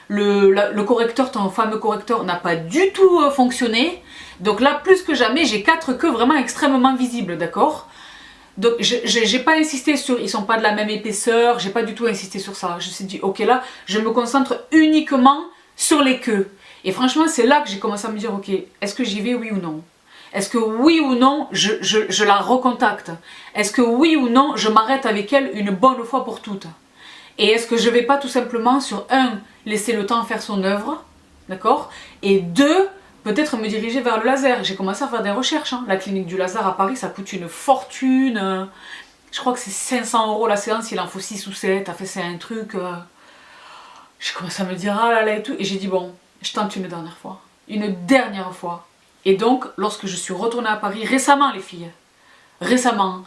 le correcteur, ton fameux correcteur, n'a pas du tout fonctionné. Donc là, plus que jamais, j'ai 4 queues vraiment extrêmement visibles, d'accord? Donc j'ai pas insisté sur, ils sont pas de la même épaisseur, j'ai pas du tout insisté sur ça. Je me suis dit, ok là, je me concentre uniquement sur les queues. Et franchement, c'est là que j'ai commencé à me dire, ok, est-ce que j'y vais, oui ou non? Est-ce que oui ou non, je la recontacte? Est-ce que oui ou non, je m'arrête avec elle une bonne fois pour toutes? Et est-ce que je vais pas tout simplement, sur un, laisser le temps faire son œuvre, d'accord? Et deux, peut-être me diriger vers le laser. J'ai commencé à faire des recherches, hein. La clinique du laser à Paris, ça coûte une fortune. Je crois que c'est 500 € la séance, il en faut 6 ou 7. Enfin, c'est un truc... J'ai commencé à me dire, ah là là et tout. Et j'ai dit, bon, je tente une dernière fois. Une dernière fois. Et donc, lorsque je suis retournée à Paris, récemment les filles, récemment,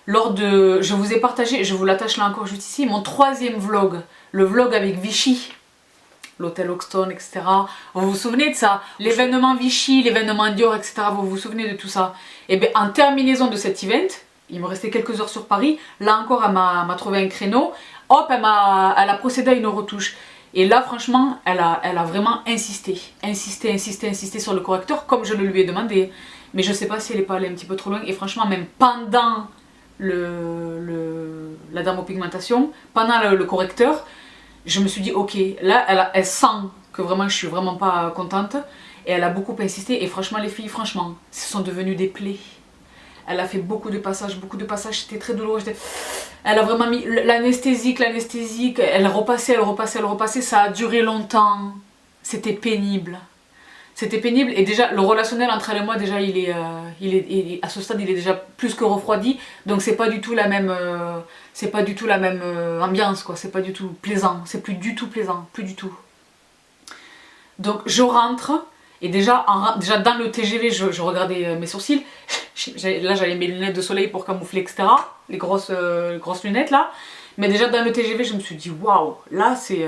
je vous ai partagé, je vous l'attache là encore juste ici, mon 3e vlog, le vlog avec Vichy, l'hôtel Hoxton, etc. Vous vous souvenez de ça? L'événement Vichy, l'événement Dior, etc. Vous vous souvenez de tout ça? Et bien, en terminaison de cet event, il me restait quelques heures sur Paris, là encore, elle m'a trouvé un créneau, hop, elle a procédé à une retouche. Et là, franchement, elle a vraiment insisté sur le correcteur, comme je le lui ai demandé. Mais je sais pas si elle est pas allée un petit peu trop loin. Et franchement, même pendant la dermopigmentation, pendant le correcteur, je me suis dit, ok, là, elle sent que vraiment, je suis vraiment pas contente. Et elle a beaucoup insisté. Et franchement, les filles, franchement, ce sont devenues des plaies. Elle a fait beaucoup de passages, c'était très douloureux. Elle a vraiment mis l'anesthésique, elle repassait, ça a duré longtemps. C'était pénible. C'était pénible et déjà le relationnel entre elle et moi, déjà à ce stade il est déjà plus que refroidi. Donc c'est pas du tout la même, ambiance quoi, c'est pas du tout plaisant, c'est plus du tout plaisant, plus du tout. Donc je rentre. Et déjà dans le TGV, je regardais mes sourcils. Là, j'avais mes lunettes de soleil pour camoufler, etc. Les grosses lunettes, là. Mais déjà, dans le TGV, je me suis dit, waouh, là, c'est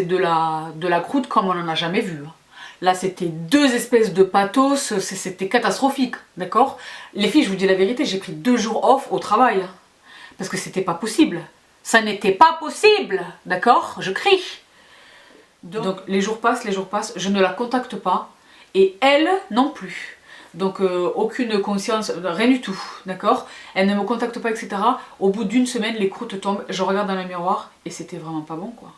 de la croûte comme on n'en a jamais vu. Là, c'était 2 espèces de pathos, c'était catastrophique, d'accord? Les filles, je vous dis la vérité, j'ai pris 2 jours off au travail. Parce que c'était pas possible. Ça n'était pas possible, d'accord? Je crie. Donc les jours passent, je ne la contacte pas et elle non plus. Donc aucune conscience, rien du tout, d'accord? Elle ne me contacte pas, etc. Au bout d'une semaine, les croûtes tombent, je regarde dans le miroir et c'était vraiment pas bon quoi.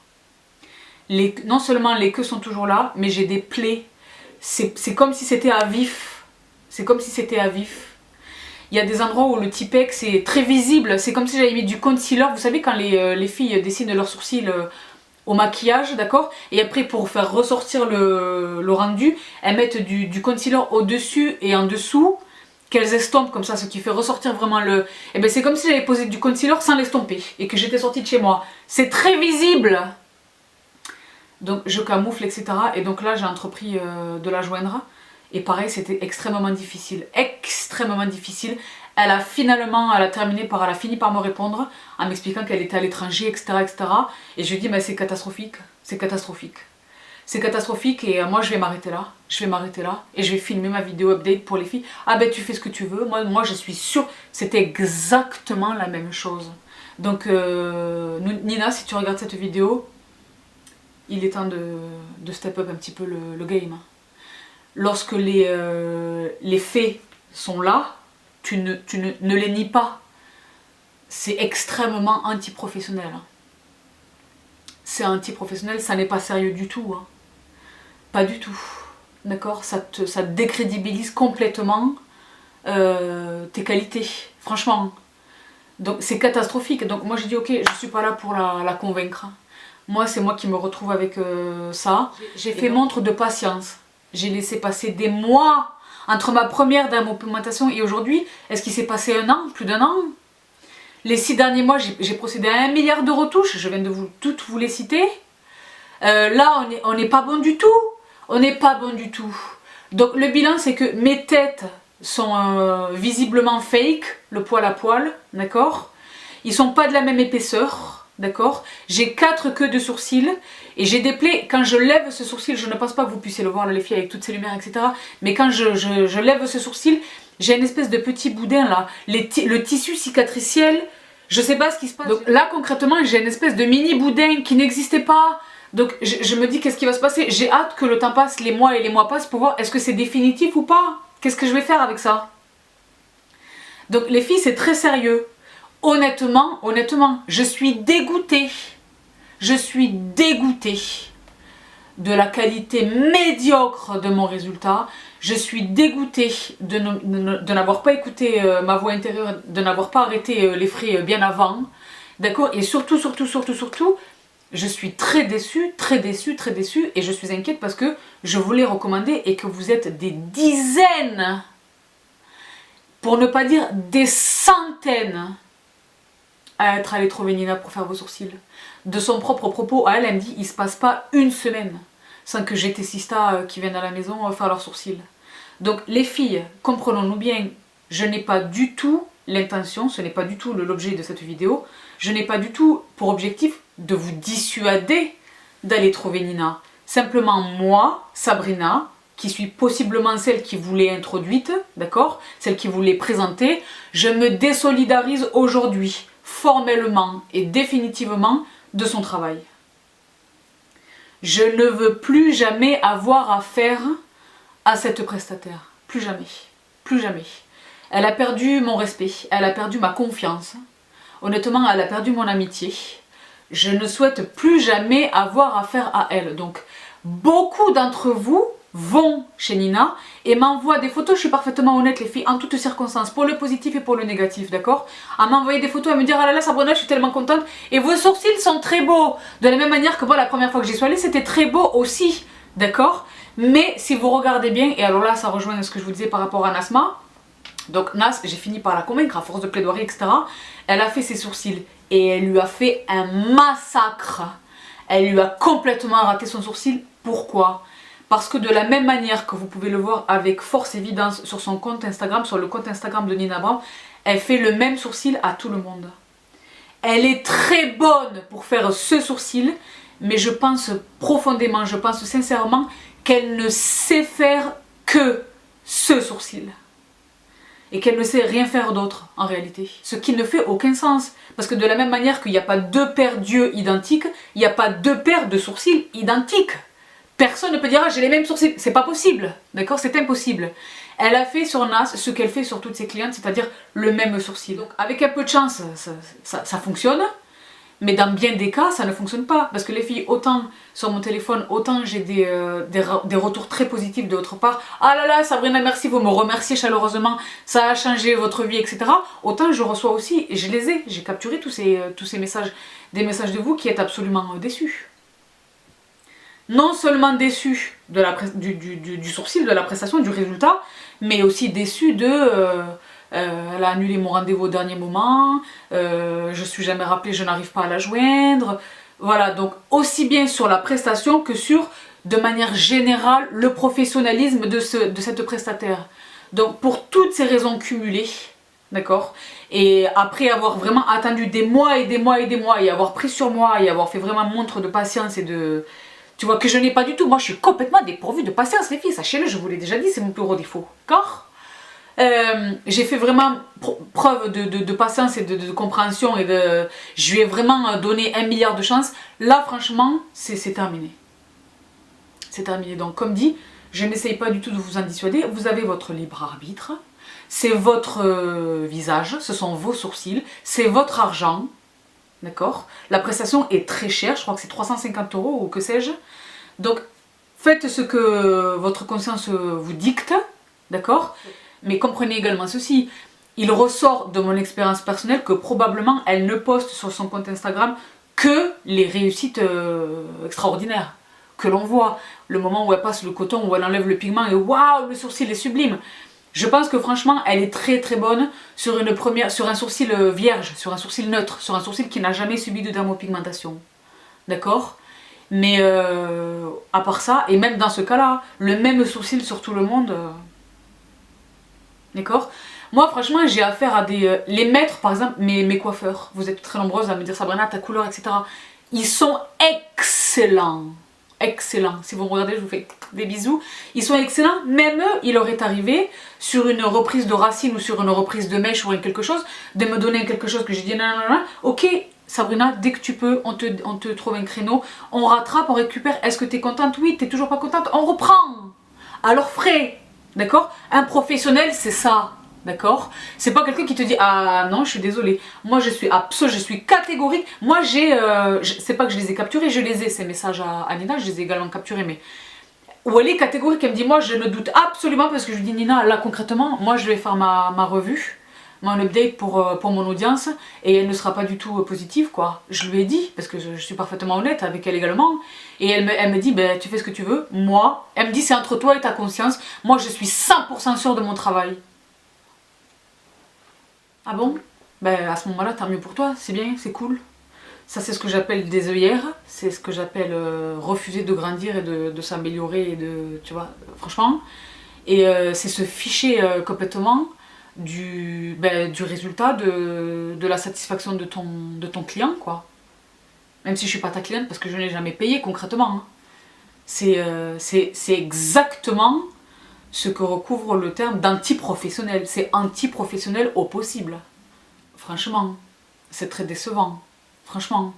Non seulement les queues sont toujours là, mais j'ai des plaies. C'est comme si c'était à vif. C'est comme si c'était à vif. Il y a des endroits où le Tipex est très visible. C'est comme si j'avais mis du concealer. Vous savez quand les filles dessinent leurs sourcils au maquillage, d'accord? Et après pour faire ressortir le rendu, elles mettent du concealer au-dessus et en dessous, qu'elles estompent comme ça, ce qui fait ressortir vraiment le... Et bien c'est comme si j'avais posé du concealer sans l'estomper et que j'étais sortie de chez moi. C'est très visible! Donc je camoufle, etc. Et donc là j'ai entrepris de la joindre. Et pareil, c'était extrêmement difficile. Extrêmement difficile. Elle a fini par me répondre en m'expliquant qu'elle était à l'étranger, etc., etc. Et je lui ai dit, mais c'est catastrophique. C'est catastrophique. c'est catastrophique et moi je vais m'arrêter là. Je vais m'arrêter là et je vais filmer ma vidéo update pour les filles. Ah ben tu fais ce que tu veux. Moi je suis sûre, c'était exactement la même chose. Donc Nina, si tu regardes cette vidéo, il est temps de step up un petit peu le game. Lorsque les faits sont là, tu ne les nies pas. C'est extrêmement anti-professionnel. C'est anti-professionnel, ça n'est pas sérieux du tout. Hein. Pas du tout. D'accord, ça te décrédibilise complètement tes qualités. Franchement. Donc c'est catastrophique. Donc moi j'ai dit ok, je suis pas là pour la convaincre. Moi c'est moi qui me retrouve avec ça. J'ai fait montre de patience. J'ai laissé passer des mois entre ma première dermoaugmentation et aujourd'hui. Est-ce qu'il s'est passé un an, plus d'un an? Les 6 derniers mois, j'ai procédé à 1 milliard de retouches. Je viens de toutes vous les citer. Là, on n'est pas bon du tout. On n'est pas bon du tout. Donc le bilan, c'est que mes têtes sont visiblement fake, le poil à poil, d'accord? Ils sont pas de la même épaisseur, d'accord? J'ai 4 queues de sourcils et j'ai des plaies. Quand je lève ce sourcil, je ne pense pas que vous puissiez le voir là, les filles, avec toutes ces lumières, etc. Mais quand je lève ce sourcil, j'ai une espèce de petit boudin là. Le tissu cicatriciel, je sais pas ce qui se passe. Donc là, concrètement, j'ai une espèce de mini boudin qui n'existait pas. Donc je me dis qu'est-ce qui va se passer. J'ai hâte que le temps passe, les mois et les mois passent pour voir est-ce que c'est définitif ou pas. Qu'est-ce que je vais faire avec ça? Donc les filles, c'est très sérieux. Honnêtement, je suis dégoûtée. Je suis dégoûtée de la qualité médiocre de mon résultat. Je suis dégoûtée de n'avoir pas écouté ma voix intérieure, de n'avoir pas arrêté les frais bien avant. D'accord? Et surtout, je suis très déçue, et je suis inquiète parce que je vous l'ai recommandé et que vous êtes des dizaines, pour ne pas dire des centaines, à être allé trouver Nina pour faire vos sourcils. De son propre propos, à elle, elle me dit, il se passe pas une semaine sans que j'ai tes sistas qui viennent à la maison faire leurs sourcils. Donc les filles, comprenons-nous bien, je n'ai pas du tout l'intention, ce n'est pas du tout l'objet de cette vidéo, je n'ai pas du tout pour objectif de vous dissuader d'aller trouver Nina. Simplement moi, Sabrina, qui suis possiblement celle qui vous l'ait introduite, d'accord, celle qui vous l'ait présentée, je me désolidarise aujourd'hui, formellement et définitivement, de son travail. Je ne veux plus jamais avoir affaire à cette prestataire. Plus jamais. Plus jamais. Elle a perdu mon respect, elle a perdu ma confiance. Honnêtement, elle a perdu mon amitié. Je ne souhaite plus jamais avoir affaire à elle. Donc, beaucoup d'entre vous vont chez Nina et m'envoient des photos. Je suis parfaitement honnête, les filles, en toutes circonstances, pour le positif et pour le négatif, d'accord? À m'envoyer des photos, à me dire, ah là là, Sabrina, je suis tellement contente. Et vos sourcils sont très beaux. De la même manière que moi, la première fois que j'y suis allée, c'était très beau aussi, d'accord? Mais si vous regardez bien, et alors là, ça rejoint ce que je vous disais par rapport à Nasma. Donc Nas, j'ai fini par la convaincre à force de plaidoirie, etc. Elle a fait ses sourcils et elle lui a fait un massacre. Elle lui a complètement raté son sourcil. Pourquoi? Parce que de la même manière que vous pouvez le voir avec force évidence sur son compte Instagram, sur le compte Instagram de Nina Brown, elle fait le même sourcil à tout le monde. Elle est très bonne pour faire ce sourcil, mais je pense profondément, je pense sincèrement qu'elle ne sait faire que ce sourcil. Et qu'elle ne sait rien faire d'autre en réalité. Ce qui ne fait aucun sens. Parce que de la même manière qu'il n'y a pas 2 paires d'yeux identiques, il n'y a pas 2 paires de sourcils identiques. Personne ne peut dire ah, j'ai les mêmes sourcils. C'est pas possible. D'accord? C'est impossible. Elle a fait sur Nas ce qu'elle fait sur toutes ses clientes, c'est-à-dire le même sourcil. Donc avec un peu de chance, ça fonctionne. Mais dans bien des cas, ça ne fonctionne pas. Parce que les filles, autant sur mon téléphone, autant j'ai des retours très positifs de votre part. Ah là là, Sabrina, merci, vous me remerciez chaleureusement, ça a changé votre vie, etc. Autant je reçois aussi, et je les ai, j'ai capturé tous ces messages, des messages de vous qui êtes absolument déçus. Non seulement déçus du sourcil, de la prestation, du résultat, mais aussi déçus de... elle a annulé mon rendez-vous au dernier moment, je suis jamais rappelée, je n'arrive pas à la joindre. Voilà, donc aussi bien sur la prestation que sur, de manière générale, le professionnalisme de cette prestataire. Donc pour toutes ces raisons cumulées, d'accord, et après avoir vraiment attendu des mois et des mois et des mois, et avoir pris sur moi, et avoir fait vraiment montre de patience et Tu vois que je n'ai pas du tout. Moi, je suis complètement dépourvue de patience, les filles. Sachez-le, je vous l'ai déjà dit, c'est mon plus gros défaut. D'accord? J'ai fait vraiment preuve de patience et de compréhension et de... Je lui ai vraiment donné 1 milliard de chances. Là, franchement, c'est terminé. C'est terminé. Donc, comme dit, je n'essaye pas du tout de vous en dissuader. Vous avez votre libre arbitre. C'est votre visage, ce sont vos sourcils, c'est votre argent. D'accord? La prestation est très chère, je crois que c'est 350 € ou que sais-je. Donc, faites ce que votre conscience vous dicte. D'accord? Mais comprenez également ceci. Il ressort de mon expérience personnelle que probablement elle ne poste sur son compte Instagram que les réussites extraordinaires que l'on voit. Le moment où elle passe le coton, où elle enlève le pigment et waouh, le sourcil est sublime. Je pense que franchement, elle est très très bonne sur un sourcil vierge, sur un sourcil neutre, sur un sourcil qui n'a jamais subi de dermopigmentation. D'accord? Mais à part ça, et même dans ce cas-là, le même sourcil sur tout le monde... D'accord? Moi, franchement, j'ai affaire à des... les maîtres, par exemple, mes coiffeurs. Vous êtes très nombreuses à me dire, Sabrina, ta couleur, etc. Ils sont excellents. Excellents. Si vous me regardez, je vous fais des bisous. Ils sont excellents. Même eux, il leur est arrivé, sur une reprise de racine ou sur une reprise de mèche ou quelque chose, de me donner quelque chose que j'ai dit, non, non, non, ok, Sabrina, dès que tu peux, on te trouve un créneau, on rattrape, on récupère. Est-ce que tu es contente? Oui, tu n'es toujours pas contente? On reprend. Alors frais. D'accord? Un professionnel, c'est ça. D'accord? C'est pas quelqu'un qui te dit ah non, je suis désolée. Moi, je suis catégorique. Moi, c'est pas que je les ai capturés, je les ai, ces messages à Nina, je les ai également capturés, mais où elle est catégorique, elle me dit moi, je ne doute absolument parce que je lui dis Nina, là concrètement, moi, je vais faire ma revue, mon update pour mon audience et elle ne sera pas du tout positive, quoi. Je lui ai dit, parce que je suis parfaitement honnête avec elle également, et elle me dit, ben, tu fais ce que tu veux. Moi, elle me dit, c'est entre toi et ta conscience. Moi, je suis 100% sûre de mon travail. Ah bon? Ben, à ce moment-là, tant mieux pour toi, c'est bien, c'est cool. Ça, c'est ce que j'appelle des œillères, c'est ce que j'appelle refuser de grandir et de s'améliorer, et de, tu vois, franchement. Et c'est se ficher complètement du résultat, de la satisfaction de ton client, quoi. Même si je suis pas ta cliente parce que je n'ai jamais payé concrètement. Hein. C'est exactement ce que recouvre le terme d'anti-professionnel. C'est anti-professionnel au possible. Franchement, c'est très décevant. Franchement.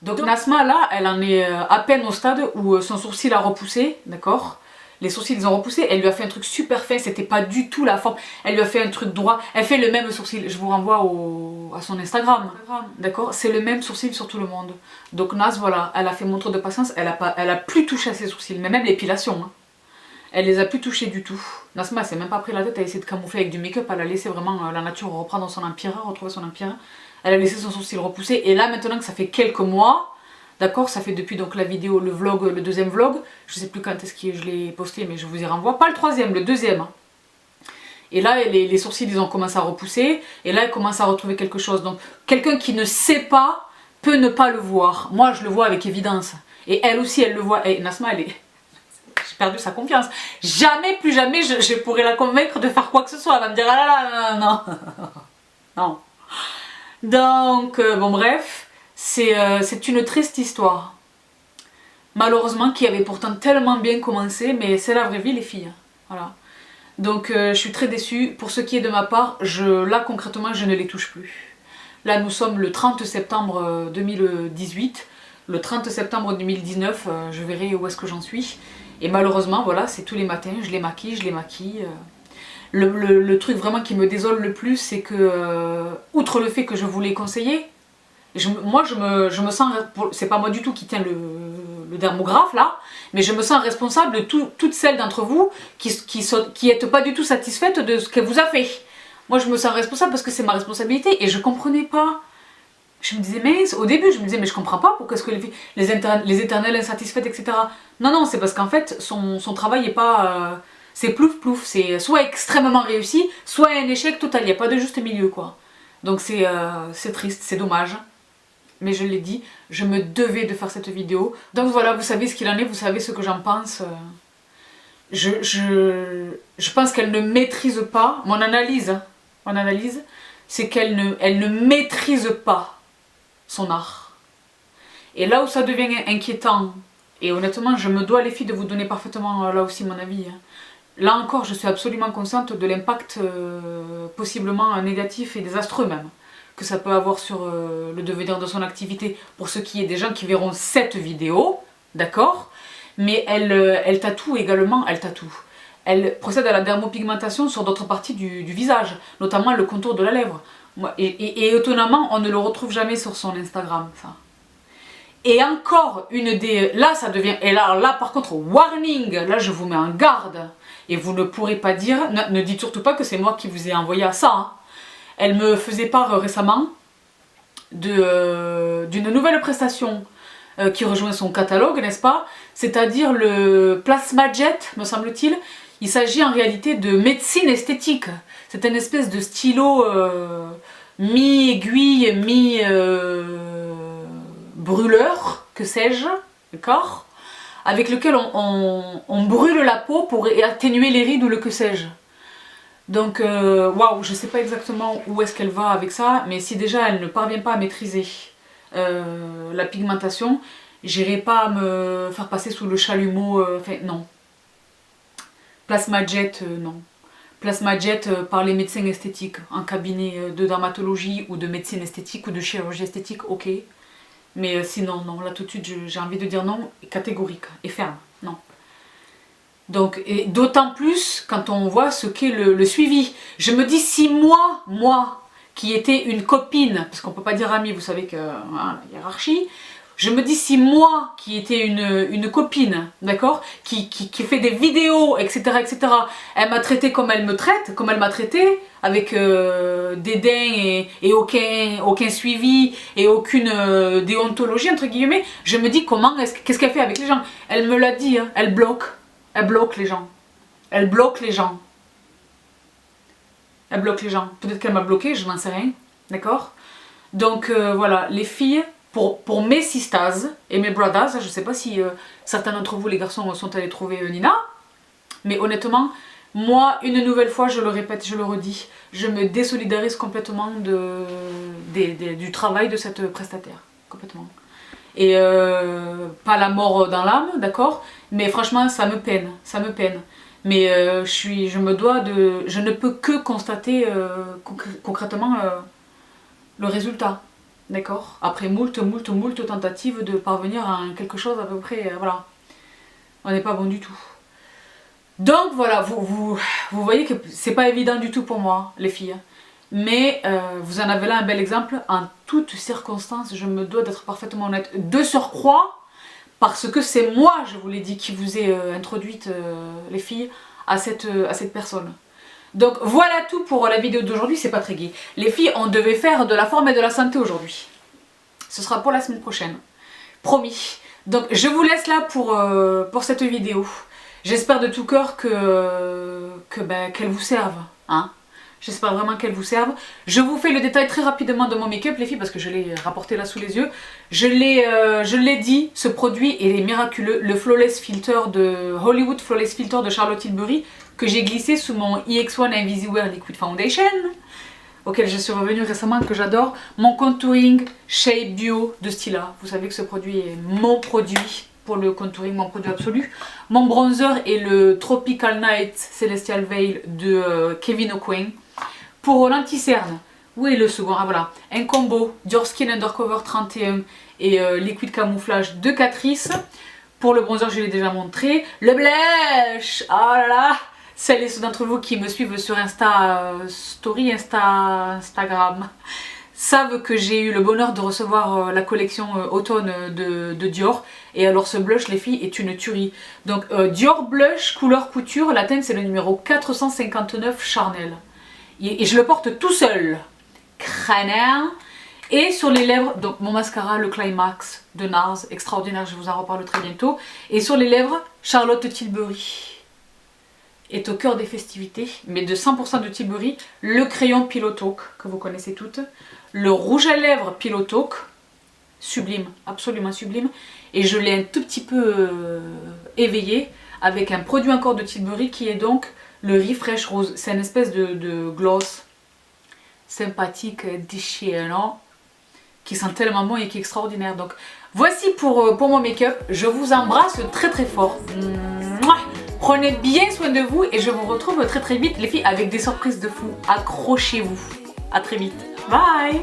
Donc Nasma, là, elle en est à peine au stade où son sourcil a repoussé, d'accord? Les sourcils, ils ont repoussé, elle lui a fait un truc super fin, c'était pas du tout la forme. Elle lui a fait un truc droit, elle fait le même sourcil, je vous renvoie à son Instagram, d'accord? C'est le même sourcil sur tout le monde. Donc Nas, voilà, elle a fait montre de patience, elle a plus touché à ses sourcils, mais même l'épilation, hein. Elle les a plus touchés du tout. Nasma, elle s'est même pas pris la tête à essayer de camoufler avec du make-up, elle a laissé vraiment la nature reprendre son empire, retrouver son empire. Elle a laissé son sourcil repousser, et là maintenant que ça fait quelques mois, d'accord, ça fait depuis donc la vidéo, le vlog, le deuxième vlog, je sais plus quand est-ce que je l'ai posté, mais je vous y renvoie, pas le troisième, le deuxième. Et là, les sourcils, ils ont commencé à repousser, et là, elle commence à retrouver quelque chose. Donc, quelqu'un qui ne sait pas peut ne pas le voir. Moi, je le vois avec évidence. Et elle aussi, elle le voit. Et Nasma, elle est... J'ai perdu sa confiance. Jamais, plus jamais, je pourrais la convaincre de faire quoi que ce soit. Elle va me dire, ah là là, non, non. Donc, bon bref, c'est une triste histoire. Malheureusement, qui avait pourtant tellement bien commencé, mais c'est la vraie vie, les filles. Voilà. Donc, je suis très déçue. Pour ce qui est de ma part, là, concrètement, je ne les touche plus. Là, nous sommes le 30 septembre 2018. Le 30 septembre 2019, je verrai où est-ce que j'en suis. Et malheureusement, voilà, c'est tous les matins, je les maquille, Le truc vraiment qui me désole le plus, c'est que, outre le fait que je vous l'ai conseillé, moi je me sens, c'est pas moi du tout qui tiens le dermographe là, mais je me sens responsable de toutes celles d'entre vous qui n'êtes pas du tout satisfaites de ce qu'elle vous a fait. Moi je me sens responsable parce que c'est ma responsabilité et je comprenais pas. Je me disais, mais au début, je me disais, mais je comprends pas pourquoi est-ce que les éternelles insatisfaites, etc. Non, non, c'est parce qu'en fait, son travail est pas. C'est plouf plouf, c'est soit extrêmement réussi, soit un échec total, il n'y a pas de juste milieu, quoi. Donc c'est triste, c'est dommage. Mais je l'ai dit, je me devais de faire cette vidéo. Donc voilà, vous savez ce qu'il en est, vous savez ce que j'en pense. Je pense qu'elle ne maîtrise pas, mon analyse, c'est qu'elle ne maîtrise pas son art. Et là où ça devient inquiétant Et honnêtement, je me dois les filles de vous donner parfaitement là aussi mon avis. Hein. Là encore, je suis absolument consciente de l'impact possiblement négatif et désastreux même que ça peut avoir sur le devenir de son activité pour ce qui est des gens qui verront cette vidéo, d'accord? Mais elle tatoue également, elle procède à la dermopigmentation sur d'autres parties du visage, notamment le contour de la lèvre. Et étonnamment, on ne le retrouve jamais sur son Instagram, ça. Et encore une des... Là, ça devient... Et là par contre, warning, là, je vous mets en garde. Et vous ne pourrez pas dire... Ne dites surtout pas que c'est moi qui vous ai envoyé à ça. Hein. Elle me faisait part récemment d'une nouvelle prestation qui rejoint son catalogue, n'est-ce pas? C'est-à-dire le Plasma Jet, me semble-t-il. Il s'agit en réalité de médecine esthétique. C'est une espèce de stylo mi-aiguille, mi-brûleur, que sais-je, d'accord? Avec lequel on brûle la peau pour atténuer les rides ou le que sais-je. Donc, waouh, je sais pas exactement où est-ce qu'elle va avec ça, mais si déjà elle ne parvient pas à maîtriser la pigmentation, j'irai pas me faire passer sous le chalumeau, enfin non. Plasma Jet, non. Plasma Jet par les médecins esthétiques, en cabinet de dermatologie ou de médecine esthétique ou de chirurgie esthétique, ok. Mais sinon, non, là tout de suite j'ai envie de dire non, catégorique et ferme, non. Donc, et d'autant plus quand on voit ce qu'est le suivi. Je me dis si moi, qui était une copine, parce qu'on peut pas dire amie, vous savez que hein, la hiérarchie, je me dis si moi, qui était une copine, d'accord, qui fait des vidéos, etc., elle m'a traité comme elle me traite, comme elle m'a traité, avec dédain et aucun suivi et aucune déontologie, entre guillemets, je me dis comment, qu'est-ce qu'elle fait avec les gens? Elle me l'a dit, hein, elle bloque les gens. Elle bloque les gens. Elle bloque les gens. Peut-être qu'elle m'a bloqué, je n'en sais rien, d'accord? Donc voilà, les filles... Pour mes sisters et mes brothers, je ne sais pas si certains d'entre vous, les garçons, sont allés trouver Nina, mais honnêtement, moi, une nouvelle fois, je le répète, je le redis, je me désolidarise complètement du travail de cette prestataire, complètement. Et pas la mort dans l'âme, d'accord, mais franchement, ça me peine, ça me peine. Mais je me dois de... Je ne peux que constater concrètement le résultat. D'accord? Après moult tentatives de parvenir à quelque chose à peu près, voilà. On n'est pas bon du tout. Donc voilà, vous voyez que c'est pas évident du tout pour moi, les filles. Mais vous en avez là un bel exemple. En toutes circonstances, je me dois d'être parfaitement honnête. De surcroît, parce que c'est moi, je vous l'ai dit, qui vous ai introduite, les filles, à cette personne. Donc voilà tout pour la vidéo d'aujourd'hui, c'est pas très gai. Les filles, on devait faire de la forme et de la santé aujourd'hui. Ce sera pour la semaine prochaine. Promis. Donc je vous laisse là pour cette vidéo. J'espère de tout cœur qu'elle vous serve. Hein. J'espère vraiment qu'elle vous serve. Je vous fais le détail très rapidement de mon make-up, les filles, parce que je l'ai rapporté là sous les yeux. Je l'ai dit, ce produit est miraculeux. Le Flawless Filter de Hollywood Flawless Filter de Charlotte Tilbury, que j'ai glissé sous mon EX1 Invisiwear Liquid Foundation, auquel je suis revenue récemment, que j'adore. Mon contouring Shape Duo de Stila. Vous savez que ce produit est mon produit pour le contouring, mon produit absolu. Mon bronzer est le Tropical Night Celestial Veil de Kevyn Aucoin. Pour l'anti-cerne, où est le second? Ah voilà, un combo Dior Skin Undercover 31 et Liquid Camouflage de Catrice. Pour le bronzer, je l'ai déjà montré. Le blush, oh là là, celles et ceux d'entre vous qui me suivent sur Instagram savent que j'ai eu le bonheur de recevoir la collection automne de Dior. Et alors ce blush, les filles, est une tuerie. Donc Dior Blush couleur couture, la teinte c'est le numéro 459 Charnel. Et je le porte tout seul. Crânien. Et sur les lèvres, donc mon mascara, le Climax de NARS, extraordinaire, je vous en reparle très bientôt. Et sur les lèvres, Charlotte Tilbury est au cœur des festivités, mais de 100% de Tilbury, le crayon Pillow Talk, que vous connaissez toutes, le rouge à lèvres Pillow Talk, sublime, absolument sublime, et je l'ai un tout petit peu éveillé avec un produit encore de Tilbury qui est donc le Refresh Rose. C'est une espèce de gloss sympathique, déchirant, qui sent tellement bon et qui est extraordinaire. Donc voici pour mon make-up. Je vous embrasse très très fort. Mouah. Prenez bien soin de vous et je vous retrouve très très vite les filles avec des surprises de fou. Accrochez-vous. À très vite. Bye.